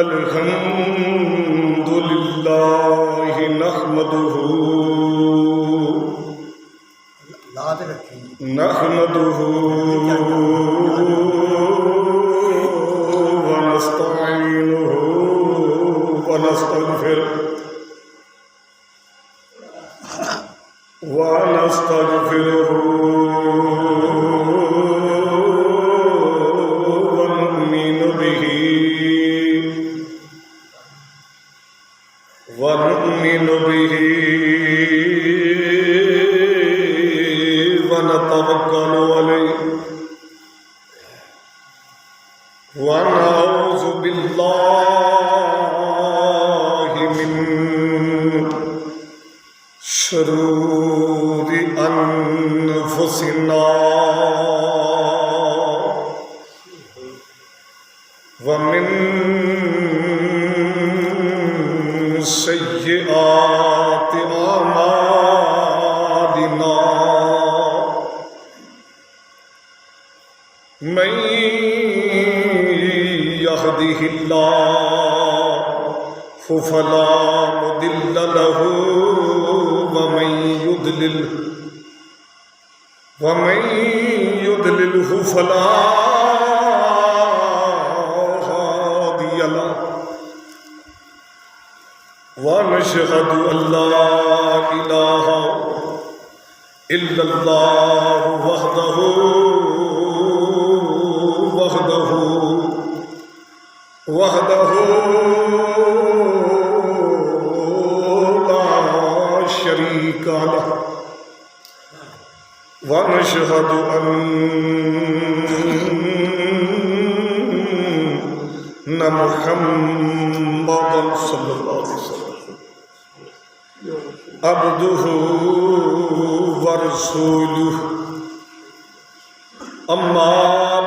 अल्हम्दुलिल्लाह नहमदुहु व नस्तईनुहु व नस्तगफिरुहु व नु'मिनु बिही व नतवक्कलु अलैहि व नऊज़ु बिल्लाहि मिन शुरूरि अनफुसिना व मिन सय्यिआति आमालिना मन यहदिहिल्लाहु फला मुदिल्ल लहु व मन युद्लिलहु फला हादिय लहु व नशहदु अल्ला इलाहा इल्लल्लाहु वहदहु ला शरीका लहु व नशहदु अन्न मुहम्मदन सल्लल्लाहु अलैहि वसल्लम अब्दुहु व रसूलुहु अम्मा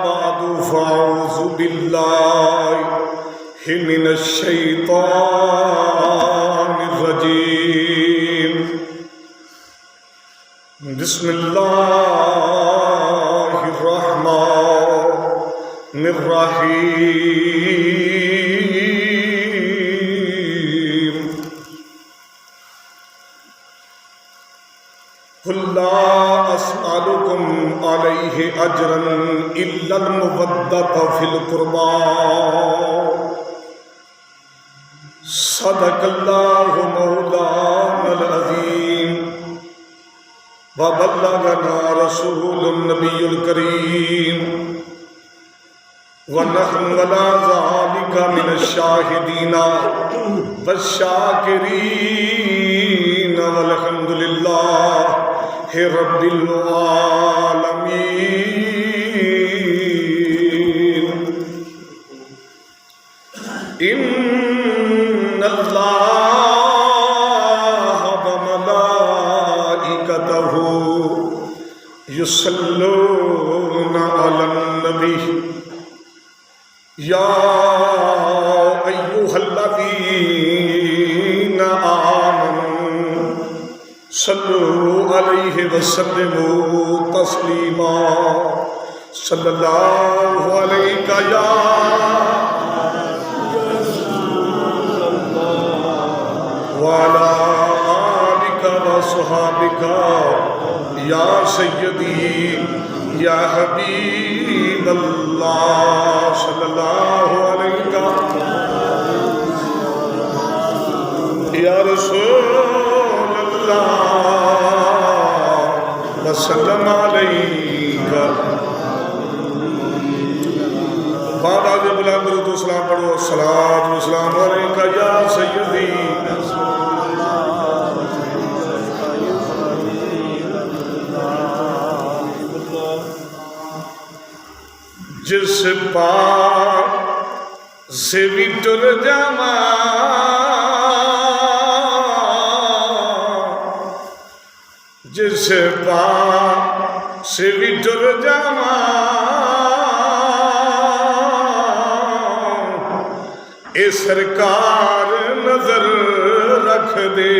बअदु फ़अऊज़ु बिल्लाहि मिनश शैतानिर रजीम बिस्मिल्लाहिर रहमानिर रहीम कुल ला अस्अलुकुम अलैहि अजरन इल्लल मुवद्दत फिल कुर्बा सदक़ल्लाहु मौलानल अज़ीम व बल्लगना रसूलुन नबियुल करीम व नहनु अला ज़ालिका मिनश शाहिदीना वश्शाकिरीन वल्हम्दुलिल्लाहि रब्बिल आलमीन। इन्नल्लाह व मलाइकतहु युसल्लूना अलन नबी या अय्युहल्लज़ीना आमनू सल्लू अलैहि वसल्लिमू तस्लीमा सल्लल्लाहु अलैका या व अला आलिका व सहाबिका या सय्यदी या हबीबल्लाह सल्लल्लाहु अलैका या रसूलल्लाह वसल्लम अलैका। बाबा के बुलंद दुरूद सलाम पढ़ो। सलात व सलाम अलैका या सय्यदी जिस पार से भी टुर जावा जिस पार से भी टुर जावा ए सरकार नजर रख दे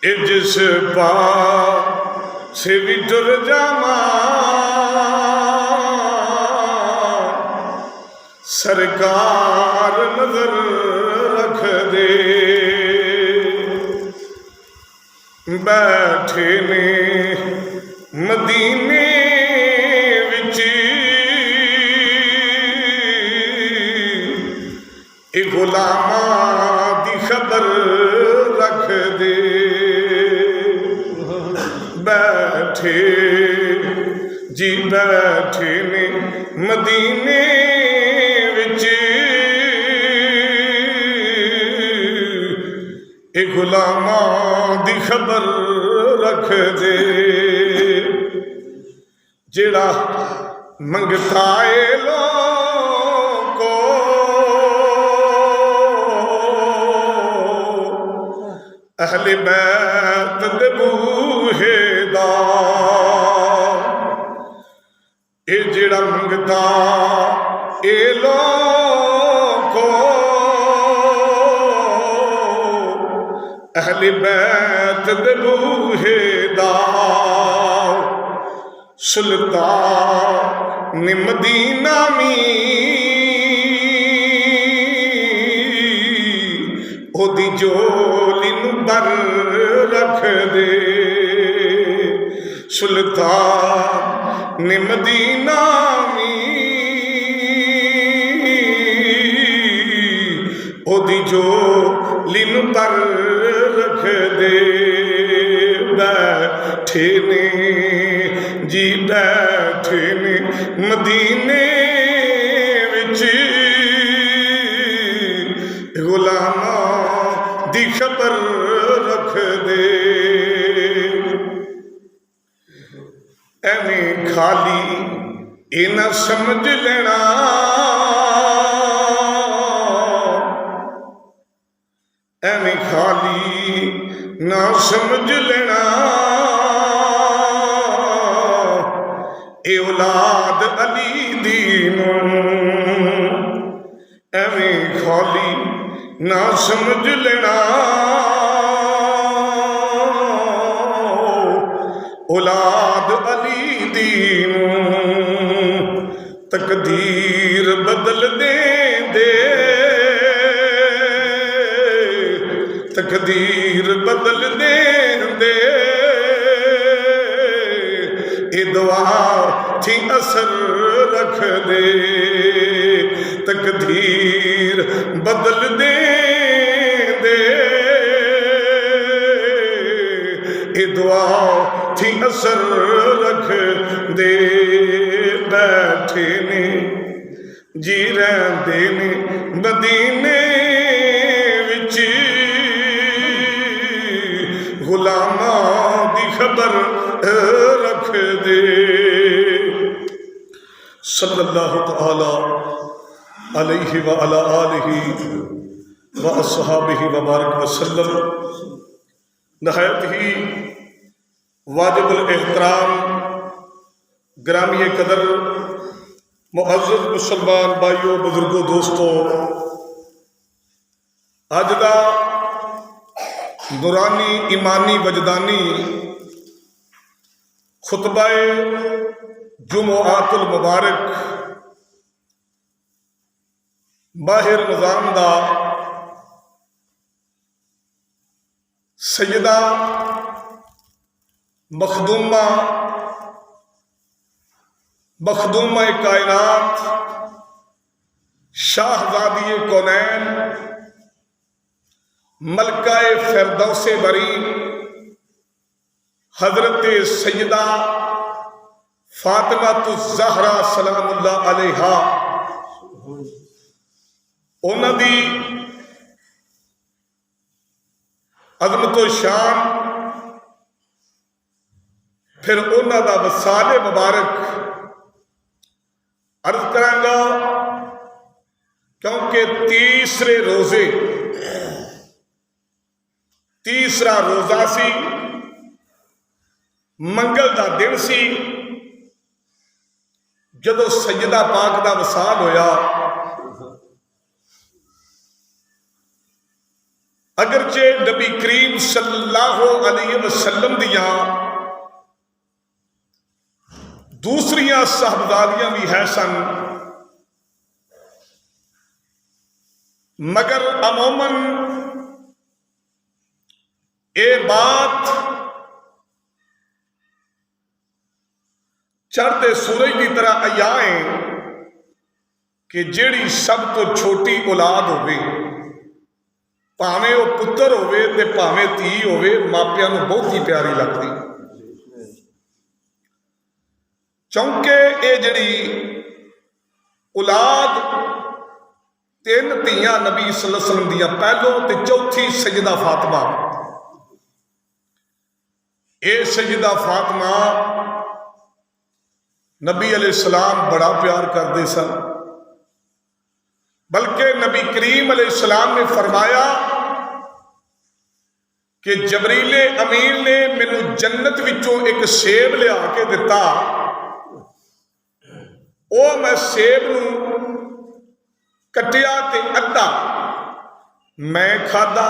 जिस पास भी टुर जावा सरकार नजर रख दे। बैठे ने मदीने विच गुलामां दी खबर रख दे। बैठे जी बैठे ने मदीने विच गुलामां दी खबर रख दे। जेड़ा मंगता है लोको अहले बैत दे बूहे दा, ए जेड़ा मंगता ए लोको अहले बैत दे बूहे दा। सुल्तान मदीना मी ओदी जोली नू बर रख दे। सुल्तान मदीना मी ओदी जोली नू बर रख दे। बैठे ने जी बैठे ने मदीने विच गुलामां दी खबर रख दे। एवें खाली ए ना समझ लेना, एवें खाली ना समझ लेना। ए औलाद अली दी एवें खाली ना समझ लेना। औलाद अली दी तकदीर बदल दे दे। तकदीर बदल दे दे। ए दुआ थी असर रख दे। तकदीर बदल दे दे। ए दुआ थी असर रख दे। बैठे ने जी रहंदे ने मदीने विच गुलामां दी खबर रख दे। सल्लल्लाहु तआला अलैहि व अला आलिहि व अस्हाबिहि व बारक वसल्लम। नहायत ही वाजिबुल एहतराम ग्रामीय कदर मुअज़्ज़ज़ मुसलमान भाइयों बुजुर्गों दोस्तों, अज का नूरानी ईमानी वजदानी खुतबाए जुमुआतुल मुबारक माह रमज़ान दा सैयदा मखदूमा कायनात शाहज़ादी कौनैन मलकाए फिरदौसे बरी हजरत सैयदा फातिमा-तुज़-ज़हरा सलामुल्लाह अलैहा उन्हां दी अज़मतो शान, फिर उन्हां दा वसाले मुबारक अर्ज करांगा, क्योंकि तीसरा रोजा सी, मंगल का दिन सी, जदों सैयदा पाक का वसाल होया। अगरचे नबी करीम सल्लल्लाहु अलैहि वसल्लम दियां दूसरियां साहबजादियां भी है सन, मगर अमूमन ये बात चढ़ते सूरज की तरह अया है कि जिहड़ी सब तो छोटी औलाद होवे, भावें वो पुत्र होवे ते भावें धी होवे, मापियां नूं बहुत ही प्यारी लगती। क्योंकि ये जिहड़ी औलाद तीन धीआं नबी सल्लल्लाहु अलैहि वसल्लम दियां, पहलों ते चौथी सैयदा फातिमा। ये सैयदा फातिमा नबी अलैहिस्सलाम बड़ा प्यार करते सन, बल्कि नबी करीम अलैहिस्सलाम ने फरमाया कि जबरीले अमीन ने मैनू जन्नत विचों एक सेब लिया के दिता, वो मैं सेब नूं कटिया ते अद्धा मैं खादा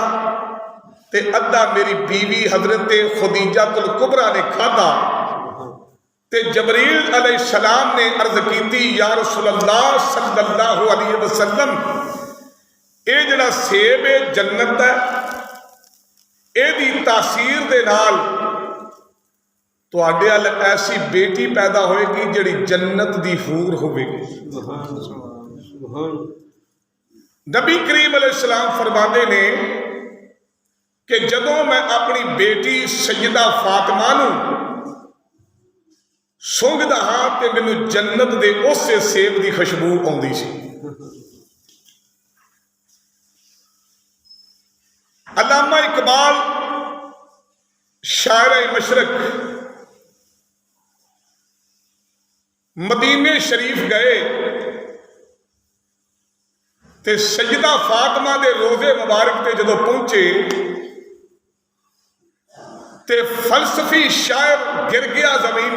ते अद्धा मेरी बीवी हजरत खदीजातुल कुबरा ने खादा। ते जबरील अलैहिस्सलाम ने अर्ज की, या रसूलल्लाह सल्लल्लाहु अलैहि वसल्लम, ये जिहड़ा सेब है जन्नत है, इहदी तासीर दे नाल तुहाडे अल ऐसी बेटी पैदा होएगी जिहड़ी जन्नत दी हूर होवेगी। नबी करीम अलैहिस्सलाम फरमाते ने कि जदों मैं अपनी बेटी सैयदा फातिमा नूं सुंघदा हाँ ते मैनू जन्नत दे उसे सेब की खुशबू आउंदी सी। अल्लामा इकबाल शायर मशरक मदीने शरीफ गए ते सैयदा फातिमा दे रोजे मुबारक ते जदों पहुंचे ते फलसफी शायर गिर गया जमीन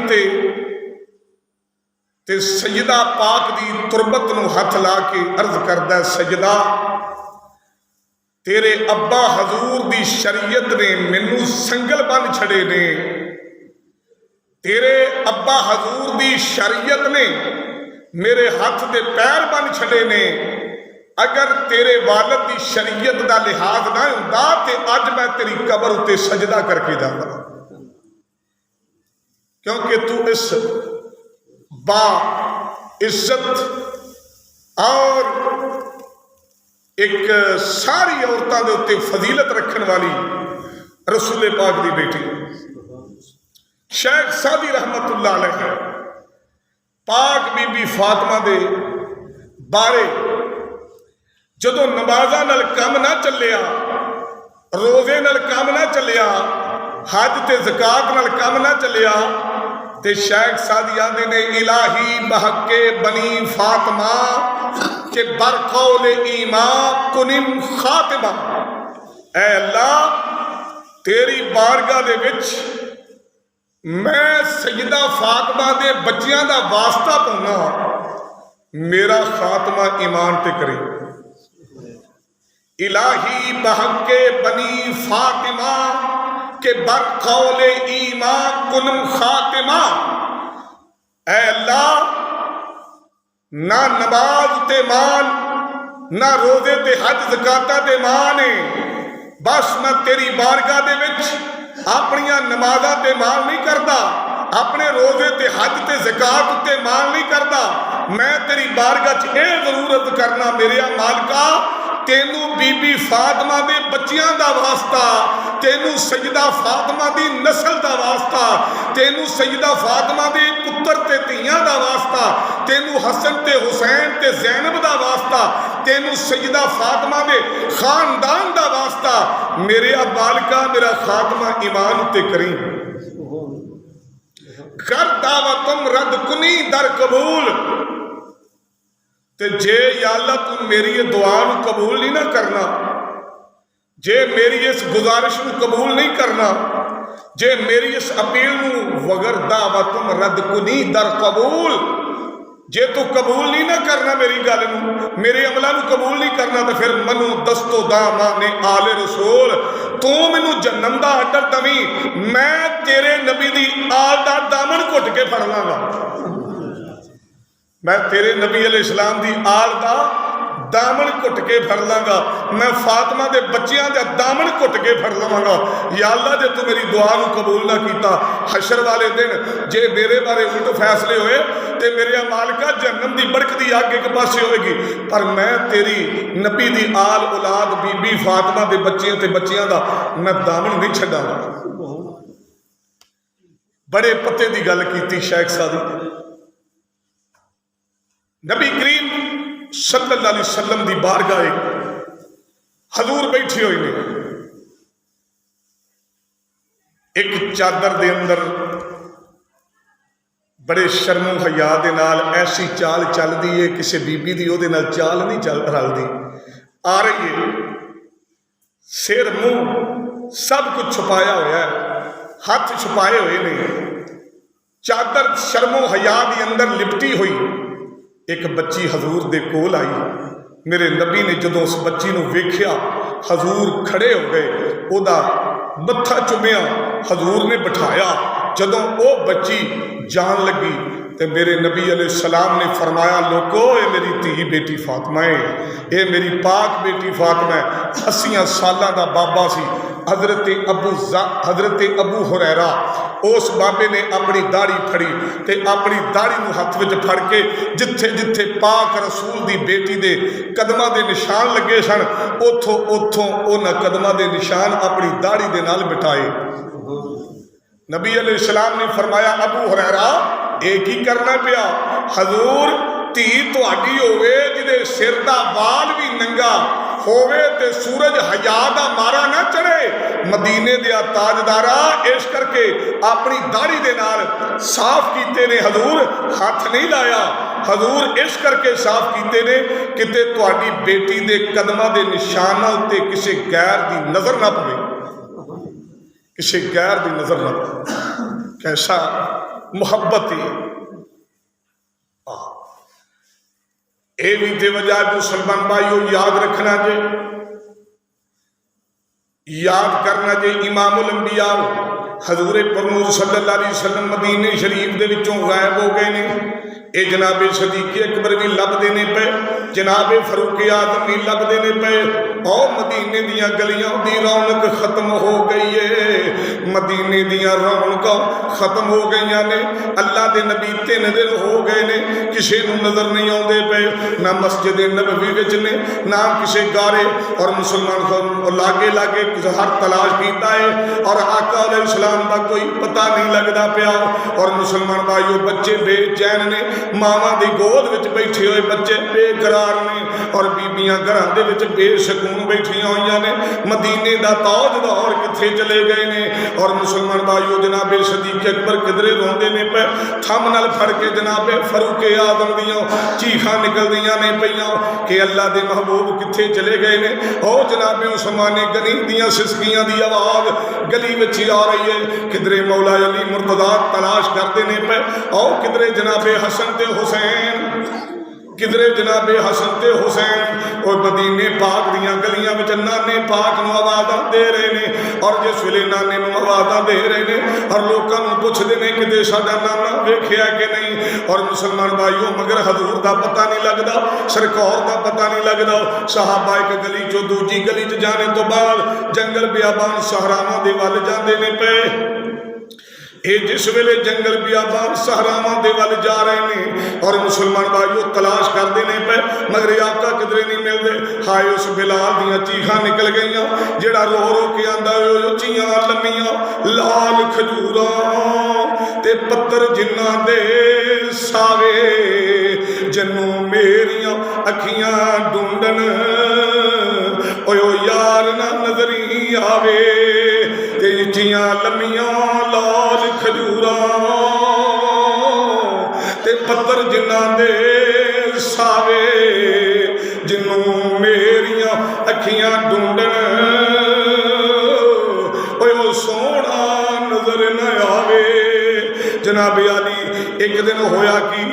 ते सैयदा पाक दी तुरबत नूं हथ ला के अर्ज करदा, सैयदा तेरे अब्बा हजूर दी शरीयत ने मैनू संगल बन छड़े ने, तेरे अब्बा हजूर दी शरीयत ने मेरे हाथ दे पैर बन छड़े ने। अगर तेरे वालिद दी शरीयत दा लिहाज ना हुंदा ते अज मैं तेरी कबर उत्ते सजदा करके जांदा, क्योंकि तू इस बा इज्जत और एक सारी औरतों के उत्ते फजीलत रखने वाली रसूल पाक दी बेटी शेख सादी रहमतुल्लाह अलैह पाक बीबी फातिमा दे बारे जदों नमाज़ां नाल काम ना चलिया, रोजे नाल काम ना चलिया, हज ते ज़कात नाल काम ना चलिया, ते शेख सादी आंदे ने इलाही बहके बनी फातिमा के बरकौल ईमा कुनिम खातिमा। ऐ अल्लाह तेरी बारगाह दे विच मैं सैयदा फातिमा दे बच्चियां दा वास्ता पाउना, मेरा खात्मा ईमान ते करे। इलाही बहके बनी फातिमा के बरकौले ईमा कुनम खातिमा। ऐ अल्लाह ना नमाज ते मान, ना रोजे ते हज ज़काता ते मान है, बस मैं तेरी बारगाह दे विच अपनियां नमाज़ां ते मान नहीं करता, अपने रोजे ते हज ते ज़कात ते मान नहीं करता, मैं तेरी बारगाह च यह जरूरत करना मेरे मालका तेनू बीबी फातिमा दे बच्चियां दा वास्ता, तेनू सैयदा फातिमा दी नस्ल दा वास्ता, तेनू सैयदा फातिमा दे पुत्र ते धीआं दा वास्ता, तेनू हसन ते हुसैन ते ज़ैनब दा वास्ता, तेनू सैयदा फातिमा दे खानदान दा वास्ता, मेरे बालिका मेरा खात्मा ईमान ते करी। कर दावतुम रद कुनी दर कबूल, ते जे या अल्लाह तू मेरी ये दुआ नूं कबूल नहीं ना करना, जे मेरी इस गुजारिश नूं कबूल नहीं करना, जे मेरी इस अपील नूं वगर दावतुम रद कुनी दर कबूल, जे तू कबूल नहीं ना करना मेरी गल नूं, मेरे अमलों कबूल नहीं करना, तो फिर मनु दस्तो दा माने आले रसूल, तू मैनू जन्नम दा आर्डर दवी, मैं तेरे नबी दी आल दा दामन घुट के फड़ लांगा। मैं तेरे नबी अलैहि सलाम दी आल दा दामन घुट के फड़ लांगा, मैं फातिमा दे बच्चियां दा दामन घुट के फड़ लवांगा। या अल्लाह जे तू मेरी दुआ नूं कबूल ना कीता, हशर वाले दिन जे मेरे बारे उल्ट फैसले होए ते मेरे मालिका जहन्नम दी बड़कदी अग एक पासे होएगी, पर मैं तेरी नबी दी आल औलाद बीबी फातिमा दे बच्चियां ते बच्चियां दा मैं दामन नहीं छड्डांगा। बड़े पते दी गल कीती शेख सादी। नबी करीम सल्लल्लाहु अलैहि वसल्लम दी बारगाह हजूर बैठे हुए ने, एक चादर दे अंदर बड़े शर्मो हया दे नाल ऐसी चाल चलदी है, किसी बीबी दी ओहदे नाल चाल नहीं चल रलदी, आ रही है, सिर मुंह सब कुछ छुपाया होया है, हाथ छुपाए हुए ने, चादर शर्मो हया दी अंदर लिपटी हुई। एक बच्ची हजूर दे कोल आई, मेरे नबी ने जदों उस बच्ची नूं वेख्या, हजूर खड़े हो गए, ओदा मत्था चुमिया, हजूर ने बिठाया। जदों वो बच्ची जान लगी तो मेरे नबी अलैहि सलाम ने फरमाया, लोगो ये मेरी धी बेटी फातिमा है, ये मेरी पाक बेटी फातिमा है। 80 सालों का बाबा सी हजरत अबू हुरैरा, उस बाबे ने अपनी दाढ़ी फड़ी ते अपनी दाढ़ी नूं हत्थ विच फड़ के जिथे जिथे पाक रसूल दी बेटी दे कदमां दे निशान लगे सन, उथों उथों उन्हां कदमां दे निशान अपनी दाढ़ी दे नाल मिटाए। नबी अलैहि सलाम ने फरमाया, अबू हुरैरा ये की करना पिया? हजूर धी तुहाडी होवे जिहदे सिर दा वाल भी नंगा होवे ते सूरज हया दा मारा ना चढ़े, मदीने दिया ताजदारा इस करके अपनी दाढ़ी दे नाल साफ कीते ने, हजूर हाथ नहीं लाया, हजूर इस करके साफ कीते ने किते तुहाडी बेटी दे कदमां दे निशानां उत्ते किसी गैर दी नज़र ना पवे, किसी गैर दी नज़र ना पवे। कैसा मुहब्बत ही ये भी बेवजह मुसलमान भाइयों याद रखना जे, याद करना जे, इमामुल अंबिया हजूर पुरनूर सल्लल्लाहु अलैहि वसल्लम मदीने शरीफ दे विचों गायब हो गए ने। ये जनाबे सदीक अकबर भी लभदे ने पे, जनाबे फरूक आदम भी लभदे ने पे, और मदीने दियां गलियां दी रौनक खत्म हो गई है, मदीने दियां रौनकां खत्म हो गई ने। अल्लाह दे नबी 3 दिन हो गए ने किसी नूं नज़र नहीं आउंदे पे, ना मस्जिद नबवी विच ने ना किसी गारे, और मुसलमान लागे लागे हर तलाश कीता है और आका अलैहिस्सलाम दा कोई पता नहीं लगता पिया। और मुसलमान भाइयों बच्चे बेचैन ने, मावां दी गोद विच बैठे हुए बच्चे बेकरार ने, और बीबियां घरां दे विच बेसकून बैठियां होईयां ने। मदीने दा ताजदार किथे चले गए ने, और मुसलमान भाइयों जनाबे सदीक अकबर किधरे रोंदे ने पे, थम नाल फड़ के जनाबे फरूक आदम दियां चीखां निकलदियां ने पईयां कि अल्लाह दे महबूब किथे चले गए ने। और जनाबे उस्माने गनी दियां सिसकियां दी आवाज़ गली विच आ रही है, किधरे मौला अली मुर्तदा तलाश करते ने पे, और किधरे जनाबे हसन ते हुसैन, किधरे जनाबे हसन ते हुसैन, और मदीने पाक दियां गलियां विच नाने पाक नूं आवाज़ां दे रहे ने। और जिस वेले नाने नूं आवाज़ां दे रहे ने और लोकां नूं पुछदे ने कि साडा नाना वेखिया कि नहीं, और मुसलमान भाइयों मगर हजूर दा पता नहीं लगदा, सरकार दा पता नहीं लगदा। सहाबा एक गली चों दूजी गली च जाने तो बाद जंगल बियाबान सहरावां दे वल जांदे ने पे। ये जिस वेले जंगल बियाबान सहरावां दे वल जा रहे हैं और मुसलमान भाइयों तलाश करते हैं पे, मगर आका किधरे नहीं मिलते। हाय उस बिलाल दियां चीखां निकल गई जेड़ा रो रो के आंदा उच्चियां लम्मियां लाल खजूरां ते पत्थर जिन्ना दे सावे, जन्नू मेरियां अखियां ढूंढन ओ यार ना नजरी आवे, ते उच्चियां लम्मियां लाल खजूरां ते पत्थर जिन्ना दे सावे, जिन्नू मेरियां अखियां ढूंढन ओ सोना नजर न आवे। जनाब अली एक दिन होया कि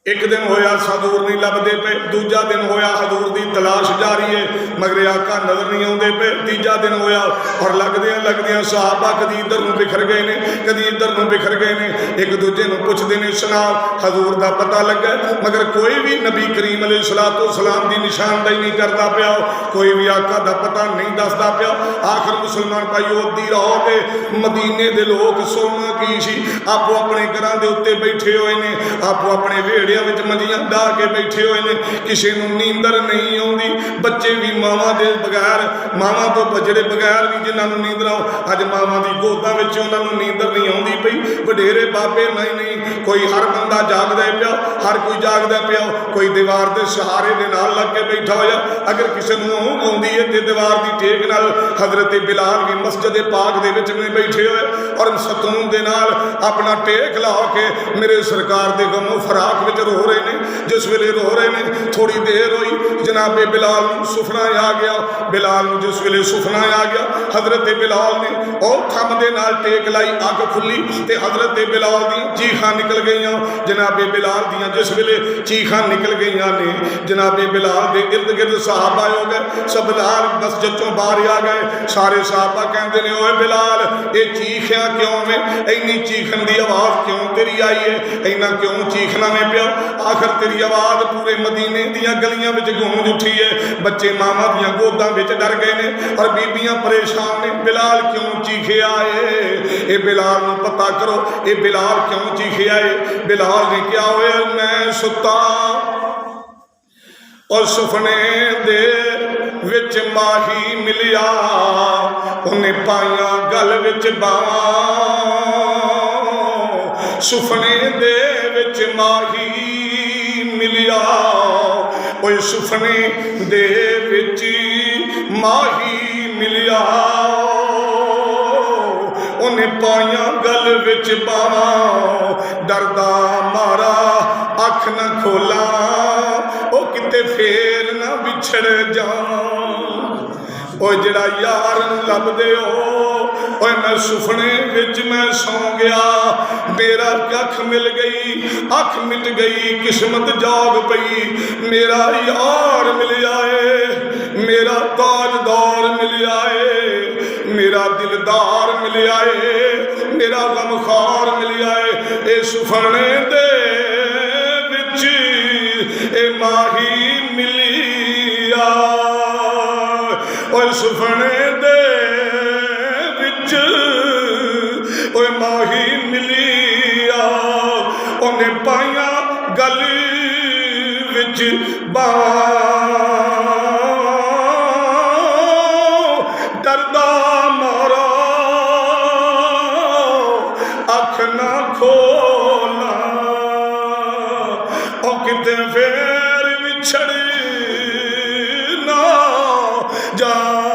एक दिन होया हजूर नहीं लभदे पे, दूजा दिन होया हजूर की तलाश जारी है मगर आका नजर नहीं आते पे, तीजा दिन होया और लगदियां सहाबा कदी इधर नूं बिखर गए ने, कदी इधर नूं बिखर गए ने, एक दूजे नूं पुछदे ने सनाब हजूर का पता लगा मगर कोई भी नबी करीम अलैहिस्सलाम की निशानदेही नहीं करता पिया, कोई भी आका का पता नहीं दसदा पिया। आखिर मुसलमान भाईओ अद्धी रात मदीने के लोग सोना की सी आपो अपने घरां दे उत्ते बैठे हुए ने, आपो अपने वेड़े मंजियां डाह के बैठे हुए ने, किसी को नींदर नहीं आती, बच्चे भी मावां दे बगैर मावां तो बजड़े बगैर भी जिन्होंने नींदर अज मावां की गोदा में उन्होंने नींदर नहीं आती पई, वडेरे बाबे नहीं कोई हर बंदा जागदा पिया, हर कोई जागदा पिया, कोई दीवार के सहारे दे नाल लग के बैठा होया, अगर किसी को आती है तो दीवार की टेक नाल हजरत बिलाल भी मस्जिद पाक दे विच में बैठे हुए और सतून दे नाल अपना टेक ला के मेरे सरकार दे गमों फराक विच रो रहे ने। जिस वेले रो रहे ने थोड़ी देर हुई जनाबे बिलाल सुफना आ गया, बिलाल जिस वेले सुफना आ गया हजरत बिलाल ने और थम दे नाल टेक लाई, अग खुली ते हजरत बिलाल दी चीखां निकल गई, जनाबे बिलाल दियां जिस वेले चीखां निकल गई ने जनाबे बिलाल दे इर्द गिर्द सहाबा हो गए, सब बिलाल मस्जिद चों बाहर आ गए, सारे सहाबा कहते हैं ओए बिलाल ये चीखिया क्यों में, इन्नी चीखन की आवाज़ क्यों तेरी आई है, इन्ना क्यों चीखना में पिया, आखिर तेरी आवाज़ पूरे मदीने दियां गलियां विच गूंज उठी है, बच्चे मावां दियां गोदां विच डर गए ने और बीबियां परेशान ने, बिलाल क्यों चीखिया है, ये बिलाल नूं पता करो ये बिलाल क्यों चीखिया है। बिलाल ने क्या होया, मैं सुता और सुपने दे विच माही मिलिया, उन्हें पाइया गल विच बावां, सुपने दे विच माही मिलिया, ओए सुपने दे विच माही मिलिया, उन्हें पाइया गल विच बावां, डरदा मारा अख न खोला, ओ किते फेर ना बिछड़ जावां, ओ जड़ा यार लभदे हो, ओए मैं सुपने विच मैं सौ गया, मेरा अख मिल गई, अख मिट गई, किस्मत जाग पई, मेरा यार मिल आए, मेरा ताजदार मिल आए, मेरा दिलदार मिल आए, मेरा गमखार मिल आए, ए सुपने दे विच ए माही मिलिया, और सुपने दे विच ओए माही मिलिया, उन्हें पाइया गल विच बावां, डरदा मारा अख ना खोला, ओ किते फेर विछड़ ना जावां।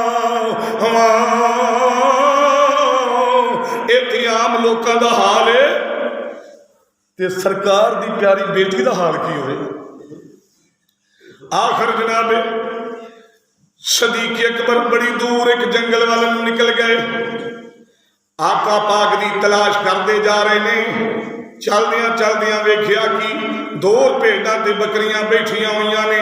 इत्थे आम लोकां दा हाल है ते सरकार दी प्यारी बेटी दा हाल की होवे। आखिर जनाबे सदीक अकबर बड़ी दूर एक जंगल वाल निकल गए, आका पाक की तलाश करते जा रहे ने, चलदियां चलदियां वेख्या कि दो भेडां ते बकरियां बैठियां हुई ने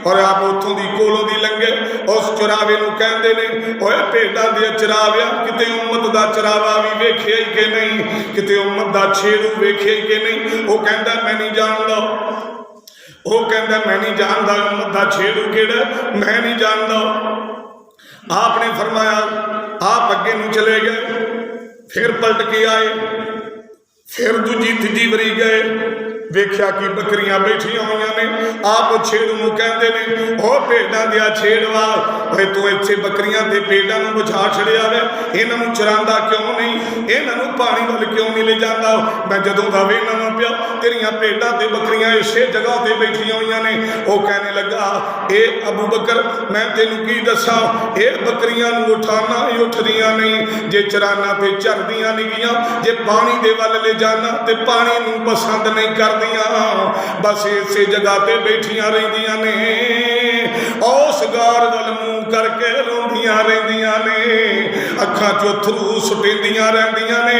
और आप उतों की कोलों की लंघे, उस चरावे नूं कहंदे ने ओए भेडां दे चराविया किते उम्मत दा चरावा भी वेख्या ही कि नहीं, किते उम्मत दा छेड़ू वेख्या ही कि नहीं। वो कहंदा मैं नहीं जानदा, वो कहंदा मैं नहीं जानदा उम्मत दा छेड़ू केड़ा, मैं नहीं जानदा। आपने फरमाया आप अगे नूं चले गए, फिर पलट के आए, फिर दूजी तीजी वरी गए, वेख्या कि बकरियां बैठिया हुई ने, आप छेड़ू नूं कहंदे ने ओ भेडां दिया छेड़वा, भाई तू इत्थे बकरियां ते भेडां नूं बिछा छड़िया वे, इन्हां नूं चरांदा क्यों नहीं, इन्हां नूं पानी वाल क्यों नहीं ले जांदा, मैं जदों दा वेखना वा पिया तेरियां भेडां ते बकरियां इसे जगह ते बैठिया हुई ने। वो कहने लगा ए अबू बकर मैं तेनू की दसां, ये बकरियां नूं उठाना ही उठदियां नहीं, जे चराना ते चरदियां नहीं गियां, जे पानी दे वाल ले जाना ते पानी नूं पसंद नहीं कर बस इसे जगह ते बैठिया रहिंदियां ने, उस गार वाल मुंह करके रोंदियां रोंदियां रहिंदियां ने, अखां चों अथरू सुटेंदियां रहिंदियां ने।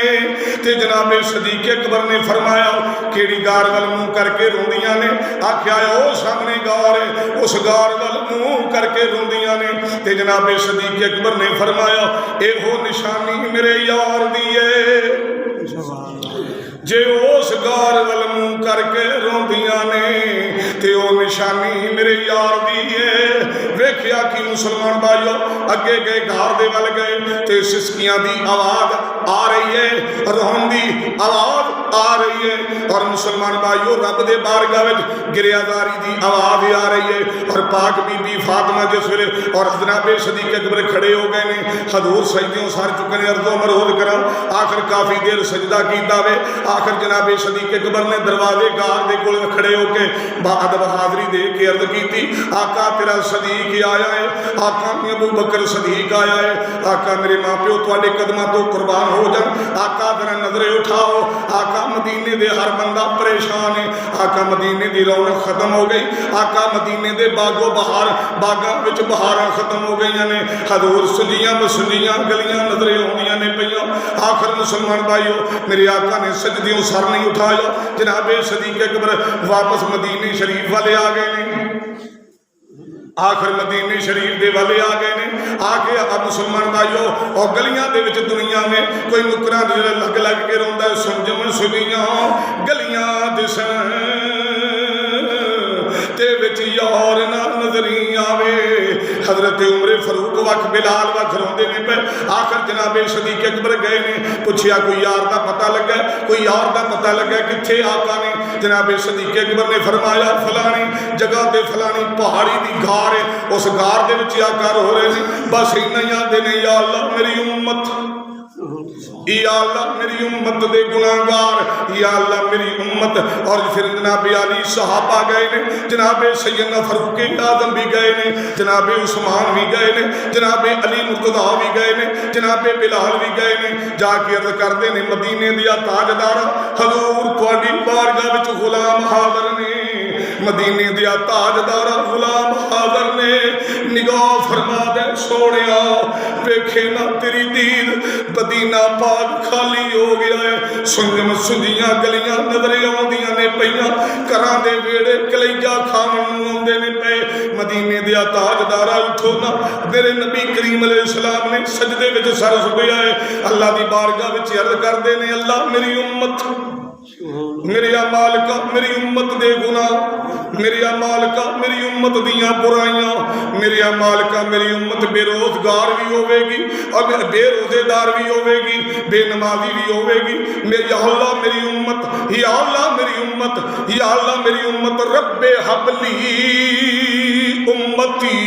ते जनाबे सदीक अकबर ने फरमाया केड़ी गार वल मुंह करके रोंदियां ने? आख्या ओ सामने गार है, उस गार वल मुंह करके रोंदियां ने। ते जनाबे सदीक अकबर ने फरमाया एहो निशानी मेरे यार दी है, जे उस गार वल मुंह करके रोंदियां ने ते ओ निशानी मेरे यार दी है। वेख्या कि मुसलमान भाइयों अगे गए गार दे वल गए ते सिसकियां दी आवाज आ रही है, रोन दी आवाज आ रही है, और मुसलमान भाइयों रब दे बारगाह विच गिरियादारी दी आवाज आ रही है। और पाक बीबी फातिमा जिस वेले और जनाबे सदीक अकबर खड़े हो गए ने, हजूर सजदों सर चुकने अर्जो मरोद करा, आखिर काफी देर सजदा कीता वे। आखिर जनाबे सदीक अकबर ने दरवाजे गार दे कोल खड़े होके अदब हाजरी दे के अर्ज की, आका तेरा सदीक आया है, आका अबू बकर सदीक आया है, आका मेरे माँ प्यो तुहाडे कदमां तो कुर्बान हो जान, आका जरा नजरें उठाओ, आका मदीने दे हर बंदा परेशान है, आका मदीने दी रौनक खत्म हो गई, आका मदीने दे बागो बहार बागां विच बहारां खत्म हो गई ने, हजूर सुजियां बसुजियां गलियां नजरें आउंदियां ने पईयां। आखिर मुसलमान भाइयों मेरे आका ने सजदियों सर नहीं उठाया, जनाबे सदीक अकबर वापस मदीने शरीफ वाले आ गए ने, आखिर मदीने शरीफ दे वाले आ गए ने। आके अब मुसलमान भाइयों और गलियां दे विच दुनिया में कोई नुकरा लग लग के रोंदा है, सुंजम सुनियां गलियां दिसन ते विच यार ना नजरी आवे। हजरत उमर फरूक वख बिलाल वख रोंदे ने पे। आखिर जनाबे सदीक अकबर गए ने, पुछया कोई यार का पता लगा, कोई यार का पता लगा किथे? आका ने जनाबे सदीक अकबर ने फरमाया फलानी जगह ते फलानी पहाड़ी दी गार है, उस गार दे विच आका रो रहे ने। बस इन्ना ही आंदे ने या अल्लाह मेरी उम्मत, या अल्लाह मेरी उम्मत दे गुनाहगार, या अल्लाह मेरी उम्मत। और फिर जनाबे अली सहाबा गए ने, जनाबे सैयदना फरूक आजम भी गए ने, जनाबे उस्मान भी गए ने, जनाबे अली मुर्तदा भी गए ने, जनाबे बिलाल भी गए ने। जाके अर्ज करते ने मदीने दिया ताजदार हजूर तुहाडी बारगाह विच गुलाम हाज़र ने, मदीने दिया ताजदार गुलाम हाज़र ने। निगाह फरमा दे सोनिया वेखे ना तेरी दीद, मदीना पाक खाली हो गया है, सुंजम सुंजियां गलियां नजरें आउंदियां ने पईयां, घरां दे वेड़े कलेजा खावन नूं आउंदे ने पे। मदीने दिया ताजदारा उठो ना, मेरे नबी करीम अलैहिस्सलाम ने सजदे विच सर सुटिया है, अल्लाह दी बारगाह विच अर्ज करदे ने अल्लाह मेरी उम्मत, मेरे मालिका मेरी उम्मत दे गुनाह, मेरे मालिका मेरी उम्मत दियां बुराइयां, मेरे मालिका मेरी उम्मत बेरोजगार भी होवेगी और बेरोजेदार भी होवेगी, बेनमाजी भी होवेगी। मेरी अल्लाह मेरी उम्मत, या अल्लाह मेरी उम्मत, या अल्लाह मेरी उम्मत, रब्बे हबली उम्मती,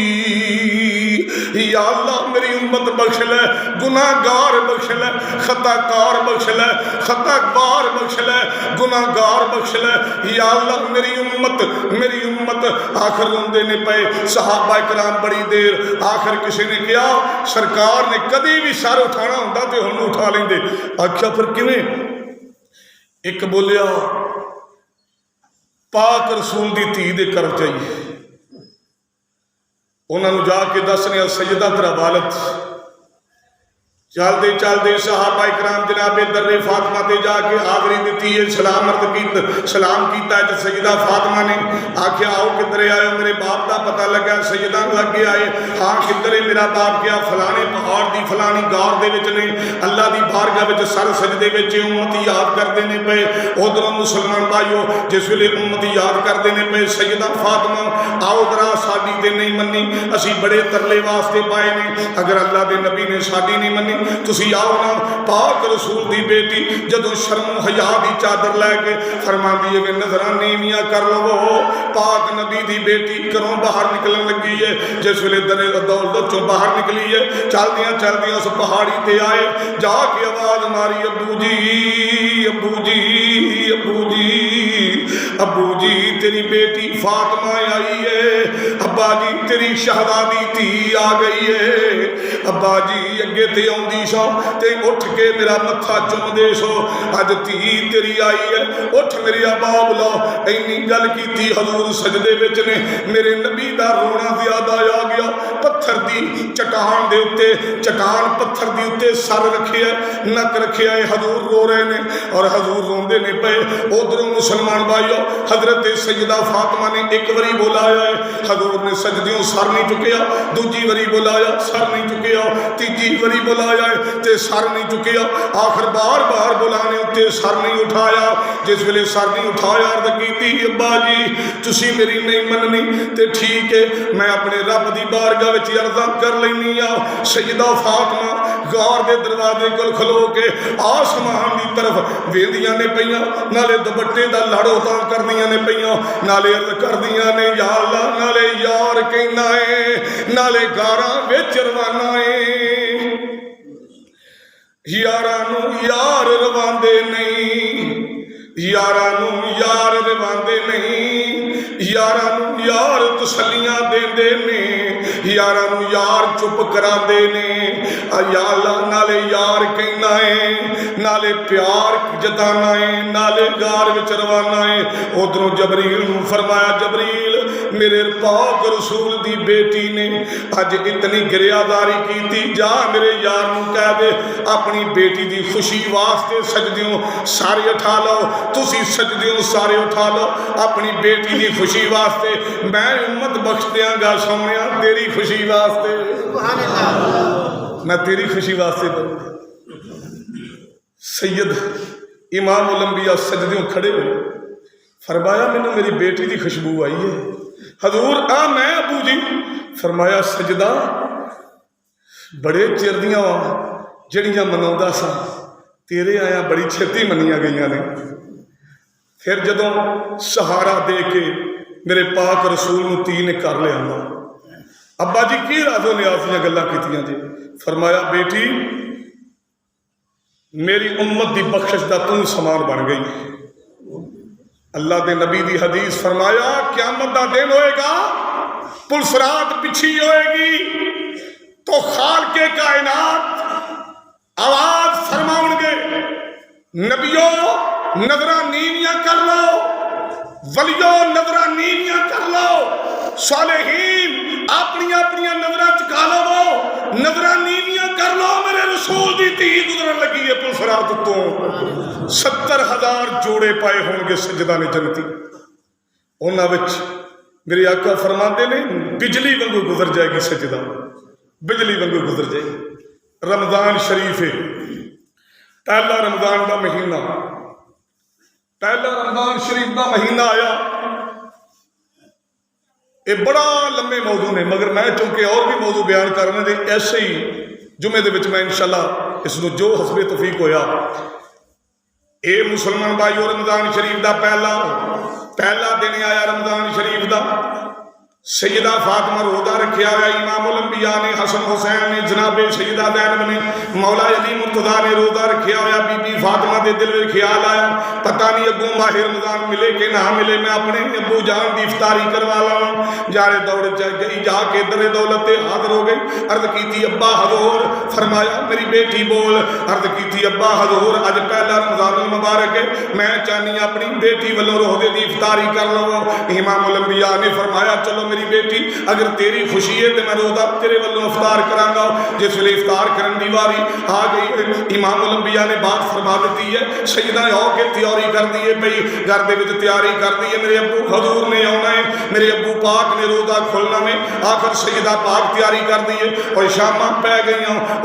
या अल्लाह मेरी उम्मत बख्श ले, गुनाहगार बख्श ले, खताकार बख्श ले, खताकार बख्श ले, गुनाहगार बख्श ले, या अल्लाह मेरी उम्मत, मेरी उम्मत। आखिर रोंदे ने पे सहाबा इकराम बड़ी देर। आखिर किसी ने कहा सरकार ने कभी भी सर उठाना होंदा ते हुण उठा लेंदे। आख्या फिर किवें? एक बोलिया पाक रसूल दी धी दे कर जाइए, उन्होंने जाके दसने सैयदा तेरा वालद। चलते चलते सहाबा इकराम जनाबे दर्रे फातिमा ते जाके हाजरी दी है, सलाम सलाम किया है। सैयदा फातिमा ने आख्या आओ किधरे आए, मेरे बाप का पता लगा। सैयदा लगे आए, हाँ किधरे मेरा बाप गया? फलाने पहाड़ की फलानी गार दे विच ने, अल्लाह की बारगाह विच सर सजदे विच उम्मत याद करते हैं पे। उधरों मुसलमान भाइयों जिस वेले उम्मत याद करते हैं पे, सैयदा फातिमा आओ जरा साडी ते नहीं मनी, असी बड़े तरले वास्ते पाए ने, अगर अल्लाह के नबी ने साडी नहीं मनी तुसी आओ ना। पाक रसूल दी बेटी जदों शर्मो हया दी चादर लैके फरमांदी है नजरां नीवियां कर लवो। पाक नबी दी बेटी घरों बाहर निकलन लगी है, जिस वेले दरे दौलत चों बाहर निकली है, चलदियां चलदियां उस पहाड़ी ते आए, जाके आवाज मारी अबू जी अबू जी अबू जी अबू जी तेरी बेटी फातिमा आई है, अब्बा जी तेरी शहजादी धी आ गई है। अब्बा जी अगे मंगे ते आउंदी सो ते उठ के मेरा मत्था चुमदे सो। अज धी तेरी आई है, उठ मेरी बाप लो। इन्नी गल की हजूर सजदे विच ने, मेरे नबी दा रोना ज्यादा आ गया। पत्थर दी चट्टान दे उत्ते, चट्टान पत्थर दी उत्ते सर रखिया, नक रखिया है, हजूर रो रहे ने और हजूर रोंदे ने पे। उधरों मुसलमान भाइयों हजरत सैयदा फातिमा ने एक बारी बुलाया है, हजूर ने सजदियों सर नहीं चुकिया, दूजी बारी बुलाया सर नहीं चुकिया, तीजी बारी बुलाया है ते सर नहीं चुकिया, आखिर बार बार बुलाने उत्ते सर नहीं उठाया। जिस वेले सर नहीं उठाया अर्ज की अब्बा जी तुसी मेरी नहीं मननी ते ठीक है, मैं अपने रब की बारगाह विच अर्ज़ा कर लैनी आ। सैयदा फातिमा गार के दरवाजे कोल खलो के आसमान की तरफ वेंदियां ने पईयां, नाले दुपट्टे का लड़ो तां करदियां ने पईयां, नाले अर्ज करदियां ने या अल्लाह, नाले यार कहना है, नाले गारां विच रवाना है। यारां नूं यार रवांदे नहीं, यारां नूं यार रवांदे नहीं, यारां नूं यार तसल्लियां देंदे ने, यारां नूं यार चुप करांदे ने। या अल्लाह नाले यार कहना है, नाले प्यार जताना है, नाले गार विच रवाना है। उधरों जबरील नूं फरमाया जबरील मेरे पाक रसूल दी बेटी ने अज इतनी गिरयादारी की, जा मेरे यार नूं कह दे अपनी बेटी दी खुशी वास्ते सजदियों सारे उठा लो, तुसी सजदियों सारे उठा लो अपनी बेटी की खुशी वास्ते। मैं उम्मत बख्श दियांगा सोनिया तेरी खुशी वास्ते, मैं तेरी खुशी वास्ते करूँ। सैयद इमाम उल अंबिया सजदियों खड़े हुए, फरमाया मैनू मेरी बेटी की खुशबू आई है। हजूर आ मैं अबू जी, फरमाया सजदा बड़े चिर दियां जड़ियां मनाउंदा सा, तेरे आया बड़ी छेती मनिया गई ने। फिर जदों सहारा दे के मेरे पाक रसूल नूं ती ने कर लिया, अब्बा जी की राजो नियाज दियां गल्लां कीतियां जी। फरमाया बेटी मेरी उम्मत की बख्शिश का तू समान बन गई। अल्लाह के नबी की हदीस फरमाया क़यामत का दिन होएगा, पुलसरात पिछी होएगी तो खाल के कायनात आवाज फरमाउणगे नबियो नजरा नीवियां कर लो, वलियो नजरा नीवियां कर लो, सालेहीन अपनी अपनी नजरा चुका लो, नजरा नीवियां कर लो। मेरे रसूल की धी गुजरन लगी है पुलसरात तो 70,000 जोड़े पाए होंगे सजदा ने जनती, उन्होंने मेरे आका फरमाते ने बिजली वांगू गुजर जाएगी सजदा, बिजली वांगू गुजर जाएगी। रमजान शरीफ है, पहला रमजान का महीना, पहला रमजान शरीफ का महीना आया। ये बड़ा लंबे मौजू ने, मगर मैं चूंकि और भी मौजू बयान करने दे ऐसे ही जुमे दे विच मैं इंशाअल्लाह इसनूं जो हसबे तौफीक होया। ये मुसलमान भाईओ रमजान शरीफ का पहला दिन आया रमजान शरीफ का। सैयदा फातिमा रोजा रखिया हुआ, इमाम उल अंबिया ने हसन हुसैन ने जनाबे सैयदा ज़ैनब ने मौला अली मुर्तज़ा ने रोजा रखिया हुआ। बीबी फातिमा के दिल में ख्याल आया पता नहीं अगों माह रमजान मिले कि ना मिले, मैं अपने अबू जान की इफ्तारी करवा लवा। जारे दौड़ गई जाके दरे दौलत हाजिर हो गई, अर्ज की अब्बा हजूर, फरमाया मेरी बेटी बोल, अर्ज की अब्बा हजूर अज पहला रमजान मुबारक है, मैं चाहनी अपनी बेटी वालों रोजे की इफ्तारी कर लवो। इमाम उल अंबिया ने फरमाया चलो मेरी बेटी अगर तेरी खुशी है तो मैं रोजा तेरे वालों इफ्तार करांगा। जिस वे इफ्तार करने की वारी आ गई, इमाम उल अंबिया ने बात फरमा दी है, सैयदा हो के तैयारी कर दी है पई, घर दे विच तैयारी कर दी है, मेरे अबू हजूर ने आना है, मेरे अबू पाक ने रोजा खोलना में। आखिर सैयदा पाक तैयारी कर दी है और शामां पै गई।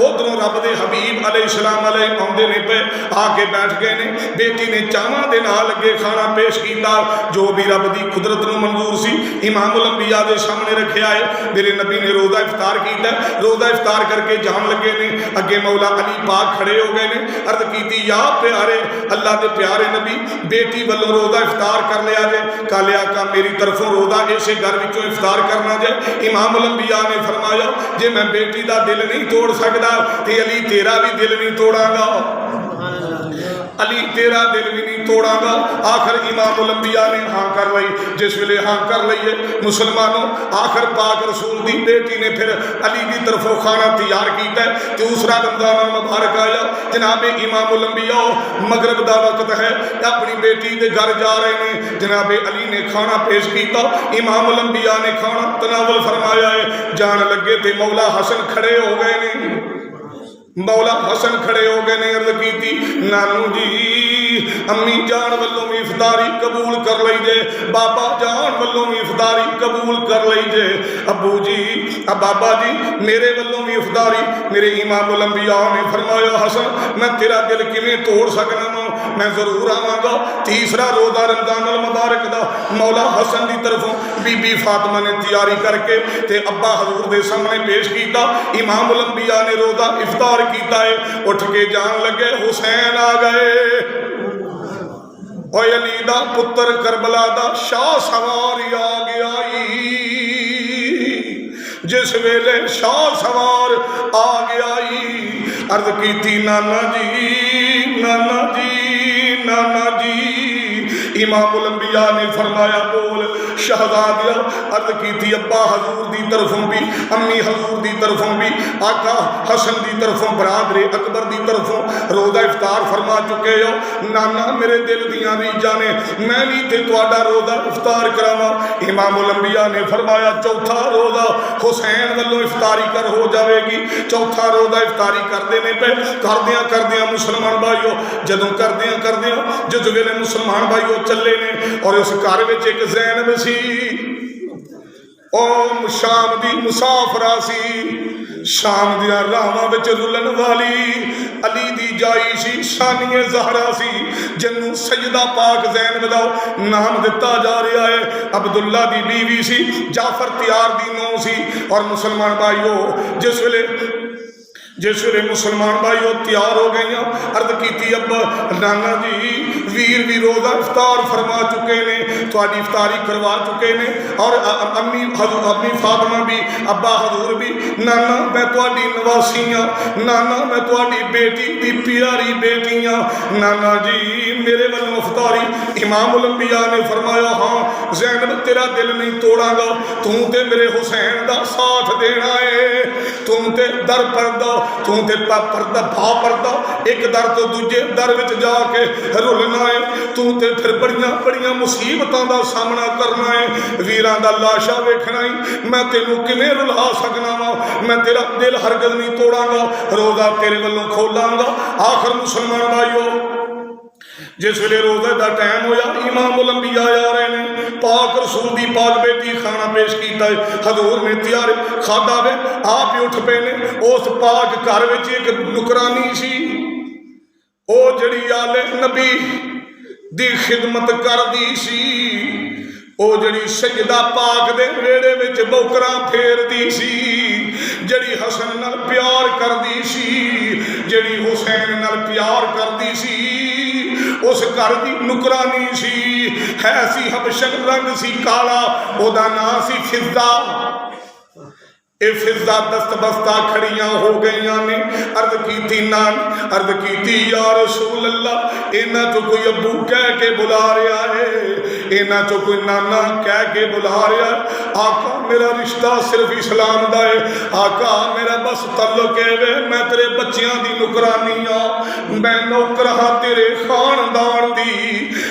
उधरों रब दे हबीब अलैहिस्सलाम आउंदे ने पे आके बैठ गए ने। बेटी ने चावां दे नाल लगे खाना पेश किया जो भी रब की कुदरत नूं मंजूर सी, इमाम उल अंबिया दे सामने रखा है। मेरे नबी ने रोजा इफ्तार किया, रोजा इफ्तार करके जान लगे ने, अगे मौला अली पाक खड़े हो गए ने। अर्ज की या प्यारे अल्लाह के प्यारे नबी बेटी वालों रोजा इफ्तार कर लिया जे, काले आका मेरी तरफों रोजा इसे घर विचों इफ्तार करना जे। इमाम उल अंबिया ने फरमाया जे मैं बेटी का दिल नहीं तोड़ सकता तो अली तेरा भी दिल नहीं तोड़ागा। अली तेरा दिल भी नहीं तोड़ांगा। आखिर इमामुल अंबिया ने हाँ कर ली। जिस वेले हाँ कर ली है मुसलमानों, आखिर पाक रसूल की बेटी ने फिर अली की तरफों खाना तैयार किया। दूसरा रमजान मुबारक आया, जनाबे इमामुल अंबिया मगरब का वक्त है, अपनी बेटी के घर जा रहे हैं। जनाबे अली ने खाना पेश किया, इमामुल अंबिया ने खाना तनावल फरमाया है। जान लगे थे मौला हसन खड़े हो गए ने, मौला हसन खड़े हो गए ने। अर्ज की नानू जी अम्मी जान वालों भी इफ्तारी कबूल कर लीजे, बाबा जान वालों भी इफ्तारी कबूल कर लीजे। अबू जी अब बाबा जी मेरे वालों भी इफ्तारी। मेरे इमामुल अंबिया ने फरमाया हसन मैं तेरा दिल किवें तोड़ सकना वा, मैं जरूर आवांगा। तीसरा रोजा रमजान मुबारक दा मौला हसन की तरफों बीबी फातिमा ने तैयारी करके ते अब्बा हजूर के सामने पेश किया। इमामुल अंबिया ने रोजा इफ्तार किया है। उठ के जान लगे हुसैन आ गए, ओए अली दा पुत्र करबला दा शाह सवार आ गया। जिस वेले शाह सवार आ गया अर्ज की नाना जी नाना जी नाना जी। इमामुल अंबिया ने फरमाया बोल शहजादिया। अर्ज की अब्बा हजूर की तरफों भी, अम्मी हजूर की तरफों भी, आका हसन की तरफों, बरादरे अकबर की तरफों रोजा इफ्तार फरमा चुके हो। नाना मेरे दिल दियां रीझां ने, मैं भी ते तुहाडा रोजा इफ्तार करावां। इमामुल अंबिया ने फरमाया चौथा रोजा हुसैन वालों इफ्तारी कर हो जाएगी। चौथा रोजा इफ्तारी करते ने पे करदियां मुसलमान भाईओ, जदों करदियां जिस वेले मुसलमान भाईओ चले ने और उस घर में एक ज़ैनब सी, ओ शाम दी मुसाफरा सी, शाम दिया राहां विच रुलन वाली अली दी जाई सी, शानिए ज़हरा सी, जिन्नू सैयदा पाक ज़ैनब दा नाम दिता जा रहा है। अब्दुल्ला दी बीवी सी, जाफर तैयार दी नौ सी। और मुसलमान भाईओ जिस वे मुसलमान भाईओ तैयार हो गई, अर्ज की अब्बा नाना जी वीर भी रोजा इफ्तार फरमा चुके ने, थोड़ी इफ्तारी करवा चुके ने। और अम्मी फातिमा भी, अब्बा हजूर भी, नाना मैं थोड़ी नवासी हाँ, नाना मैं थोड़ी बेटी की प्यारी बेटी हाँ, नाना जी मेरे वालों इफ्तारी। इमामुल अंबिया ने फरमाया हाँ ज़ैनब तेरा दिल नहीं तोड़ांगा, तू ते मेरे हुसैन का साथ देना है, तू ते दर परदा, तू ते परदा भा परदा, एक दर तो दूजे दर विच जाके रुलना है, तू ते फिर बड़ियां मुसीबतों का सामना करना है, वीरां दा लाशा वेखना ही, मैं तेनू किवें रुला सकना वा, मैं तेरा दिल हरगज नहीं तोड़ांगा, रोजा तेरे वालों खोलांगा। आखिर मुसलमान भाईओ जिस वे रोजे का टाइम होया, इमामुल अंबिया आ रहे ने, पाक रसूल की पाक बेटी खाना पेश किया है। हजूर ने तैयार खादा वे, आप ही उठ पे ने। उस पाक घर में एक नुकरानी सी, ओ जड़ी आले नबी दी खिदमत करदी सी, ओ जड़ी सैयदा पाक दे वेड़े विच बौकरां फेरदी सी, जड़ी हसन नाल प्यार करदी सी, जड़ी हुसैन नाल प्यार करदी सी, उस घर की नुकरानी सी, है सी हबशन रंग सी काला, ओदा नाम सी फिजा। ये फिजा दस्तबस्ता खड़ियां हो गई ने। अर्ज की नान, अर्ज की या रसूल अल्लाह, इन्हां चो कोई अबू कह के बुला रहा है, इन्हां चो कोई नाना कह के बुला रहा है। आका मेरा रिश्ता सिर्फ इस्लाम दा है, आका मेरा बस तल्लुक है, मैं तेरे बच्चियां दी नुकरानी हाँ, मैं नौकर हाँ तेरे खानदान दी,